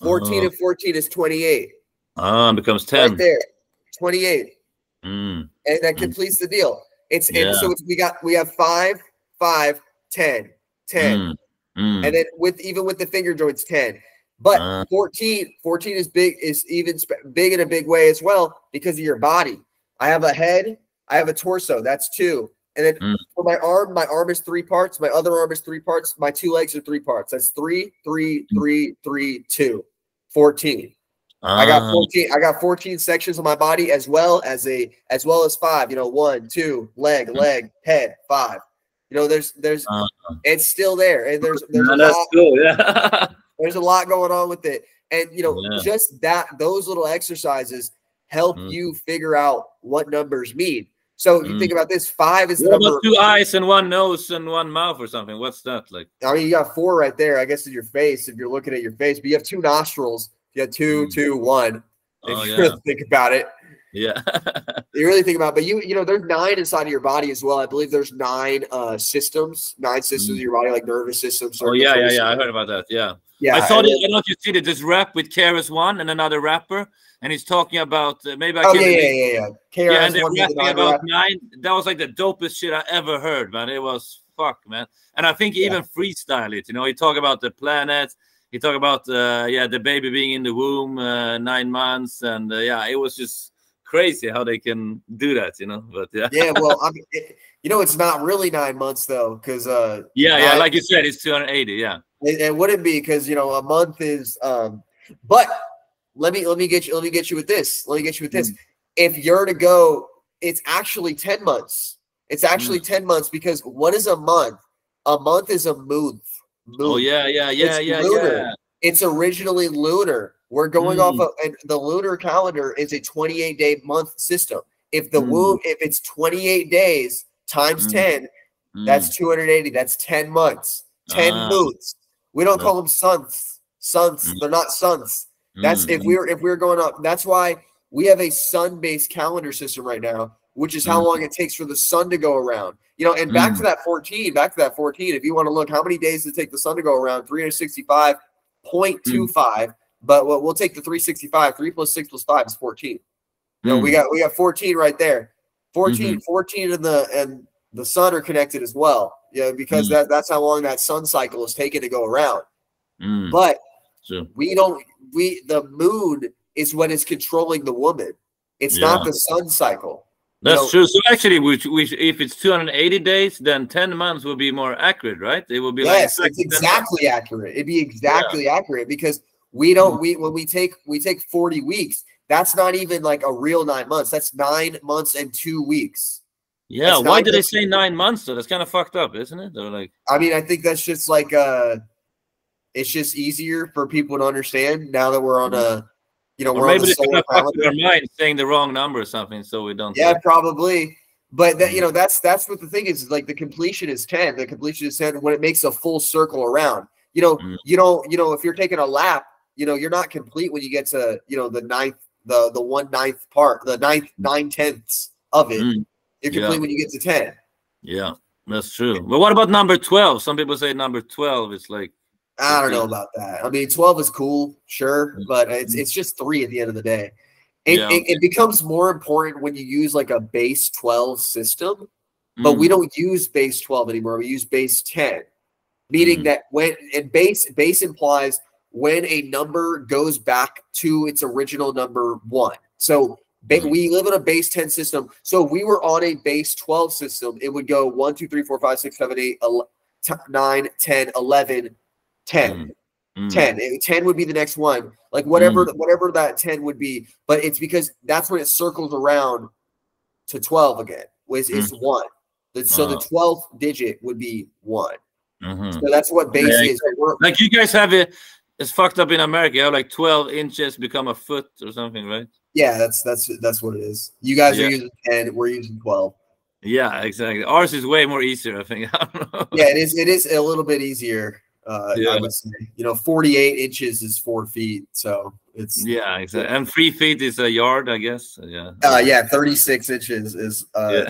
14 and 14 is 28. It becomes 10. Right there. 28. And that completes the deal. And so we have 5, 5, 10, 10. And then even with the finger joints, 10. But 14 is big, is even big in a big way as well because of your body. I have a head, I have a torso. That's 2. And then for my arm is 3 parts. My other arm is 3 parts. My 2 legs are 3 parts. That's 3, 3, 3, 3, 2, 14. I got 14 sections of my body as well as 5, 1, 2, leg, head, 5. There's it's still there. And there's a lot. Cool. Yeah. There's a lot going on with it. And just those little exercises help you figure out what numbers mean. So you think about this, 5 is the what number. About 2 eyes and 1 nose and 1 mouth or something? What's that like? I mean, you got 4 right there, I guess, in your face if you're looking at your face. But you have 2 nostrils. You got 2, 2, 1. If you really think about it. Yeah. You really think about it. But there's 9 inside of your body as well. I believe there's 9 systems. 9 systems of your body, like nervous systems. Oh yeah. I heard about that. Yeah. Yeah. I don't know if you see that this rap with KRS-One and another rapper, and he's talking about maybe I can't. Yeah. KRS-One and they're rapping about 9. That was like the dopest shit I ever heard, man. It was man. And I think he even freestyle it. He talk about the planets. He talk about the baby being in the womb 9 months, and it was just crazy how they can do that, But well, I mean, it's not really 9 months though, because like you said, it's 280. Yeah, it wouldn't be because a month is. But let me get you with this. If you're to go, it's actually 10 months. It's actually 10 months because what is a month? A month is a month. Oh yeah. It's originally lunar. We're going off of, and the lunar calendar is a 28-day month system. If the if it's 28 days times 10, that's 280. That's 10 months. 10 months. We don't call them sunths. They're not sunths. That's if we're going up. That's why we have a sun-based calendar system right now, which is how long it takes for the sun to go around. And back to that 14, if you want to look, how many days does it take the sun to go around? 365.25. But we'll take the 365. 3 plus 6 plus 5 is 14. We got 14 right there. 14 and the sun are connected as well. Because that's how long that sun cycle is taken to go around. But the moon is what is controlling the woman. It's not the sun cycle. That's true. So actually, if it's 280 days, then 10 months will be more accurate, right? It will be it's exactly accurate. It'd be exactly accurate because we don't when we take 40 weeks. That's not even like a real 9 months. That's 9 months and 2 weeks. Yeah. Why did they say 9 months though? That's kind of fucked up, isn't it? Or like, I mean, I think that's just like it's just easier for people to understand now that we're on a. Or maybe they're gonna fuck with our mind saying the wrong number or something, so we don't. Yeah, probably. But that that's what the thing is like the completion is 10. The completion is 10 when it makes a full circle around. If you're taking a lap, you're not complete when you get to the 9th, the 1/9 part, the 9/10 of it. You're complete when you get to 10. Yeah, that's true. But what about number 12? Some people say number 12 is like. I don't know about that. I mean, 12 is cool, sure, but it's just 3 at the end of the day. It becomes more important when you use like a base 12 system, but we don't use base 12 anymore. We use base 10, meaning that base implies when a number goes back to its original number 1. So we live in a base 10 system. So if we were on a base 12 system, it would go 1, 2, 3, 4, 5, 6, 7, 8, 9, 10, 11. 10. 10 would be the next one, like whatever that 10 would be, but it's because that's when it circles around to 12 again, which is 1. So the 12th digit would be 1. So that's what base is. Like you guys have it's fucked up in America. You have like 12 inches become a foot or something, right? Yeah, that's what it is. You guys are using 10, we're using 12. Yeah, exactly. Ours is way more easier, I think. I don't know. Yeah, it is a little bit easier. I would say, 48 inches is 4 feet, so it's exactly. And 3 feet is a yard, I guess. 36 inches is yeah.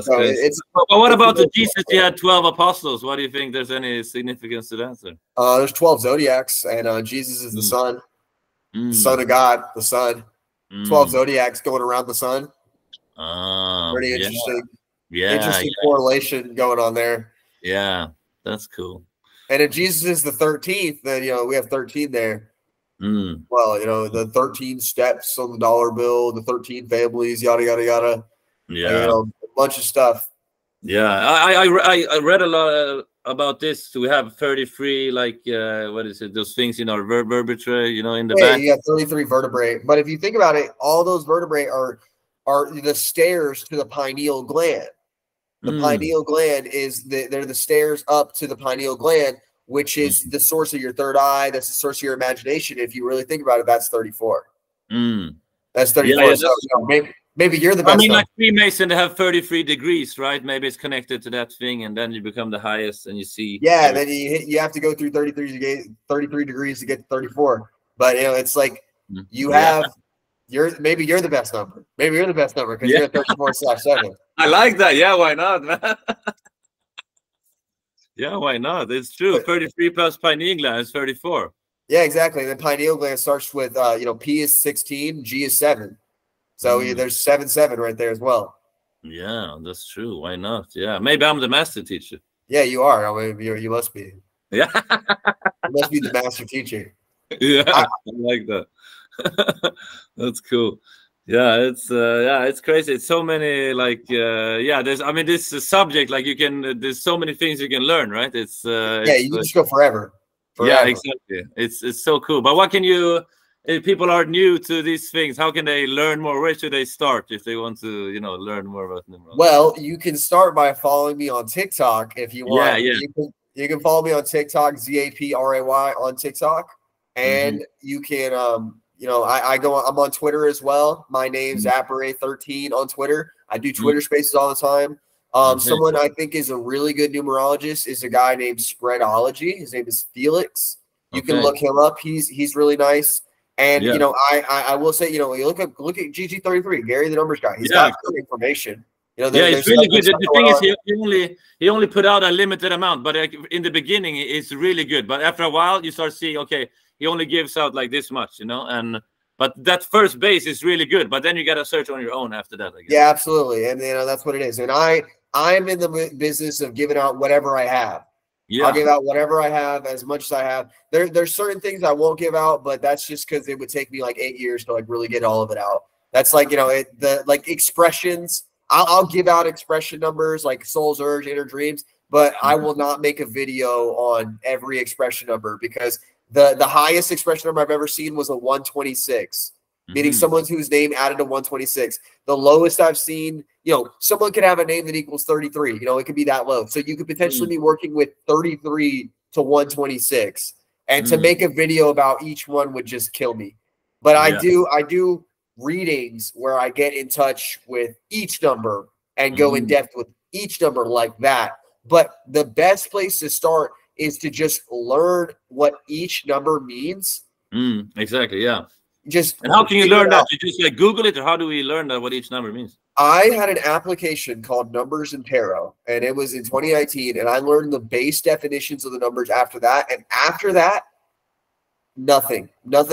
So but what about the Jesus? He had 12 apostles. What do you think? There's any significance to that, sir? There's 12 zodiacs, and Jesus is the sun, son of God, the sun. 12 zodiacs going around the sun. Pretty interesting. Interesting correlation going on there. Yeah. That's cool. And if Jesus is the 13th, then, you know, we have 13 there. Well, you know, the 13 steps on the dollar bill, the 13 families, yada, yada, yada. Yeah. You know, a bunch of stuff. Yeah. I read a lot about this. We have 33, like, what is it? Those things in our vertebrae, you know, in the back. You got 33 vertebrae. But if you think about it, all those vertebrae are the stairs to the pineal gland. The pineal gland they're the stairs up to the pineal gland, which is the source of your third eye. That's the source of your imagination. If you really think about it, that's 34. That's 34. Yeah, so you know, maybe you're the best. I mean, like Freemason, they have 33 degrees, right? Maybe it's connected to that thing, and then you become the highest, and you see. Yeah, then you have to go through 33 degrees to get to 34. But you know, it's like you have maybe you're the best number. Maybe you're the best number because you're at 34/7. I like that. Yeah, why not, man? Yeah, why not? It's true. 33 plus pineal gland is 34. Yeah, exactly. And then pineal gland starts with you know, P is 16, G is 7. So there's 7/7 right there as well. Yeah, that's true. Why not? Yeah, maybe I'm the master teacher. Yeah, you are. I mean, you must be. Yeah, you must be the master teacher. Yeah, I like that. That's cool. Yeah, it's crazy. It's so many, like, there's, I mean, this subject, like, there's so many things you can learn, right? It's you can just go forever. Yeah, exactly. It's so cool. But what can you, if people are new to these things, how can they learn more? Where should they start if they want to, you know, learn more about numerology? Well, you can start by following me on TikTok if you want. Yeah. You can follow me on TikTok, Zapray on TikTok, and you can you know, I'm on Twitter as well. My name's Zapray13 on Twitter. I do Twitter spaces all the time. Someone I think is a really good numerologist is a guy named Spreadology. His name is Felix. You can look him up. He's really nice. And you know, I will say, you know, you look at GG33, Gary the numbers guy. He's got good information. You know, it's really good. The thing is, he only put out a limited amount, but in the beginning, it's really good. But after a while, you start seeing, okay, he only gives out like this much, you know, but that first base is really good. But then you got to search on your own after that, I guess. Yeah, absolutely. And, you know, that's what it is. And I'm in the business of giving out whatever I have. Yeah. I'll give out whatever I have, as much as I have. There's certain things I won't give out, but that's just because it would take me like 8 years to like really get all of it out. That's like, you know, like expressions. I'll give out expression numbers like Soul's Urge, Inner Dreams, but I will not make a video on every expression number because the highest expression number I've ever seen was a 126, meaning someone whose name added to 126. The lowest I've seen, you know, someone could have a name that equals 33. You know, it could be that low. So you could potentially be working with 33 to 126. And to make a video about each one would just kill me. But I do readings where I get in touch with each number and go in depth with each number like that. But the best place to start is to just learn what each number means. Exactly, yeah. And how can you learn that? You just like Google it, or how do we learn that what each number means? I had an application called Numbers in Tarot, and it was in 2019, and I learned the base definitions of the numbers after that. And after that, nothing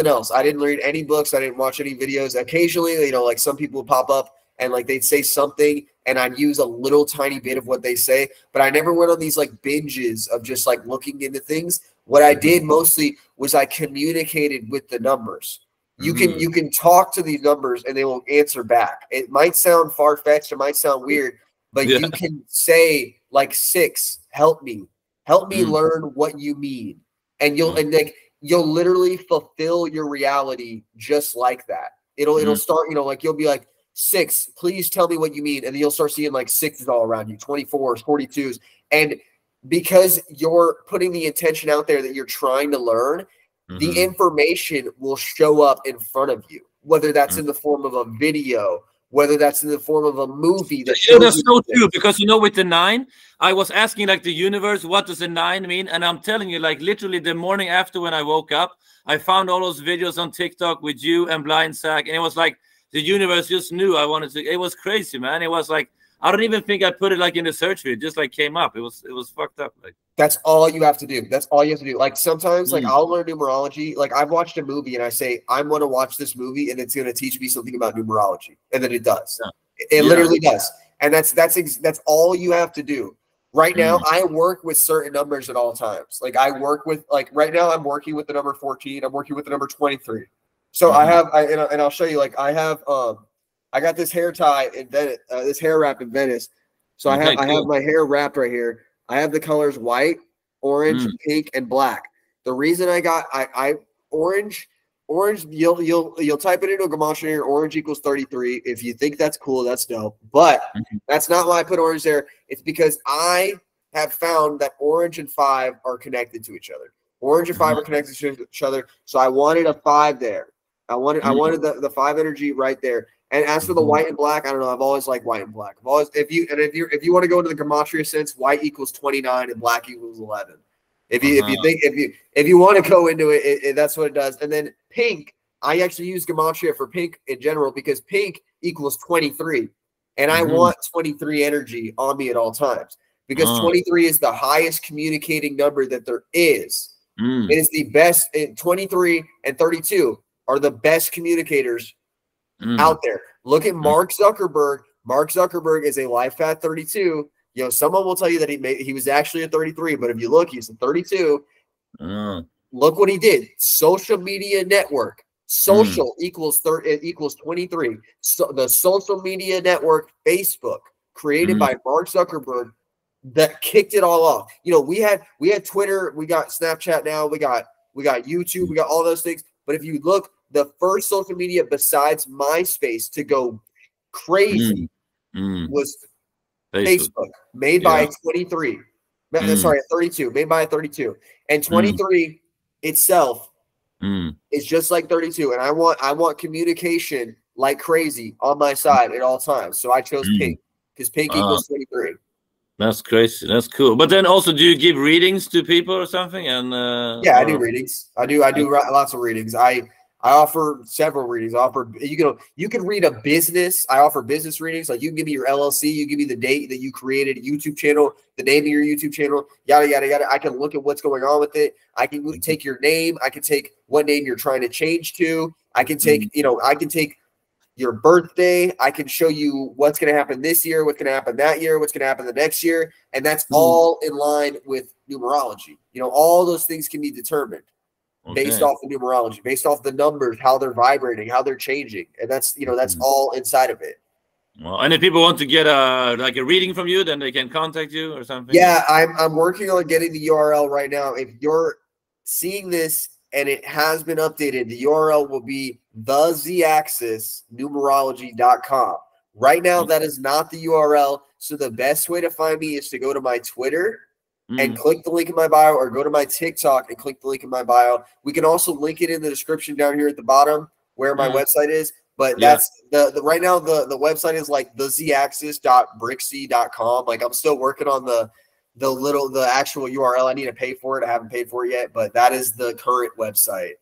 else. I didn't read any books. I didn't watch any videos. Occasionally, you know, like some people would pop up and like they'd say something and I'd use a little tiny bit of what they say, but I never went on these like binges of just like looking into things. What I did mostly was I communicated with the numbers. You can talk to these numbers and they will answer back. It might sound far-fetched, it might sound weird, but you can say like 6, help me learn what you mean. And you'll literally fulfill your reality just like that. It'll start, you know, like you'll be like, 6, please tell me what you mean. And then you'll start seeing like 6s all around you, 24s, 42s. And because you're putting the intention out there that you're trying to learn, the information will show up in front of you, whether that's in the form of a video, whether that's in the form of a movie. That's so true, because, you know, with the 9, I was asking like the universe, what does a 9 mean? And I'm telling you, like literally the morning after when I woke up, I found all those videos on TikTok with you and Blind Sack, and it was like, the universe just knew I wanted to. It was crazy, man. It was like, I don't even think I put it like in the search feed. It just like came up. It was fucked up. Like, that's all you have to do. That's all you have to do. Like sometimes, like I'll learn numerology. Like I've watched a movie and I say, I'm going to watch this movie and it's going to teach me something about numerology, and then it does. It literally does. And that's all you have to do. Right now, I work with certain numbers at all times. Like I work with, like right now, I'm working with the number 14. I'm working with the number 23. So I have, and I'll show you. Like I have, I got this hair tie in Venice, this hair wrap in Venice. So I have my hair wrapped right here. I have the colors white, orange, pink, and black. The reason I got orange. You'll type it into a gematria here. Orange equals 33. If you think that's cool, that's dope. But that's not why I put orange there. It's because I have found that orange and 5 are connected to each other. Orange and 5 are connected to each other. So I wanted a 5 there. I wanted the 5 energy right there. And as for the white and black, I don't know. I've always liked white and black. I've always if you want to go into the gematria sense, white equals 29 and black equals 11. If you want to go into it, that's what it does. And then pink, I actually use gematria for pink in general because pink equals 23, and I want 23 energy on me at all times because 23 is the highest communicating number that there is. It is the best. 23 and 32 are the best communicators out there. Look at Mark Zuckerberg. Mark Zuckerberg is a life path 32. You know, someone will tell you that he was actually a 33, but if you look, he's a 32. Look what he did. Social media network. Social equals 23. So the social media network, Facebook, created by Mark Zuckerberg, that kicked it all off. You know, we had Twitter, we got Snapchat now, we got YouTube, we got all those things. But if you look, the first social media besides MySpace to go crazy was Facebook, made by 23. Sorry, 32, made by a 32. And 23 itself is just like 32. And I want communication like crazy on my side at all times. So I chose pink because pink equals 23. That's crazy. That's cool. But then also, do you give readings to people or something? And yeah, I do readings. I do lots of readings. I offer several readings. You can read a business. I offer business readings. Like you can give me your LLC, you give me the date that you created a YouTube channel, the name of your YouTube channel, yada yada yada. I can look at what's going on with it. I can take your name. I can take what name you're trying to change to. I can take I can take your birthday. I can show you what's going to happen this year, what's going to happen that year, what's going to happen the next year, and that's all in line with numerology. You know, all those things can be determined. Based off the numerology, based off the numbers, how they're vibrating, how they're changing, and that's that's all inside of it. Well, and if people want to get a reading from you, then they can contact you or something. Yeah, I'm working on getting the URL right now. If you're seeing this and it has been updated, the URL will be thezaxisnumerology.com. Right now, that is not the URL. So the best way to find me is to go to my Twitter and click the link in my bio, or go to my TikTok and click the link in my bio. We can also link it in the description down here at the bottom where my website is. But that's the right now the website is like thezaxis.brixie.com. Like I'm still working on the actual URL. I need to pay for it. I haven't paid for it yet, but that is the current website.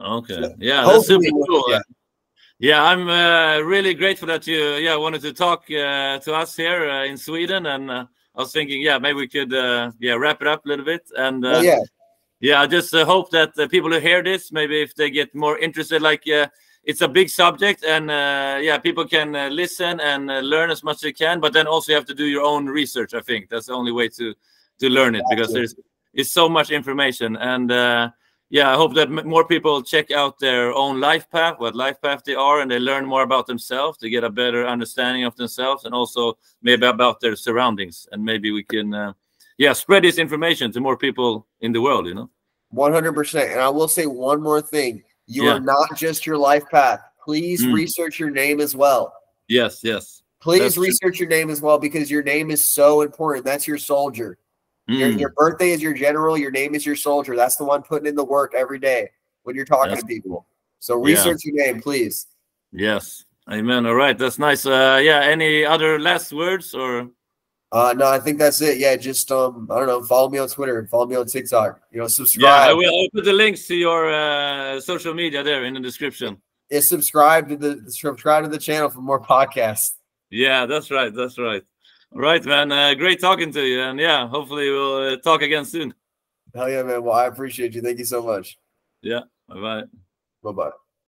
Okay. So yeah, that's super cool. Yeah, I'm really grateful that you wanted to talk to us here in Sweden, and I was thinking, maybe we could wrap it up a little bit. And I just hope that the people who hear this, maybe if they get more interested, it's a big subject, and people can listen and learn as much as they can. But then also you have to do your own research. I think that's the only way to learn it, because there's so much information. And I hope that more people check out their own life path, what life path they are, and they learn more about themselves to get a better understanding of themselves, and also maybe about their surroundings. And maybe we can, spread this information to more people in the world, 100%. And I will say one more thing. You are not just your life path. Please research your name as well. Yes. Please research your name as well, because your name is so important. That's your soldier. Your birthday is your general. Your name is your soldier. That's the one putting in the work every day when you're talking to people. So research your name, please. Yes. Amen. All right. That's nice. Any other last words or? No, I think that's it. Yeah. Just, I don't know. Follow me on Twitter and follow me on TikTok. Subscribe. Yeah, I'll put the links to your social media there in the description. Yeah. Subscribe to the channel for more podcasts. Yeah, that's right. That's right. All right, man. Great talking to you. And hopefully we'll talk again soon. Hell yeah, man. Well, I appreciate you. Thank you so much. Yeah. Bye-bye. Bye-bye.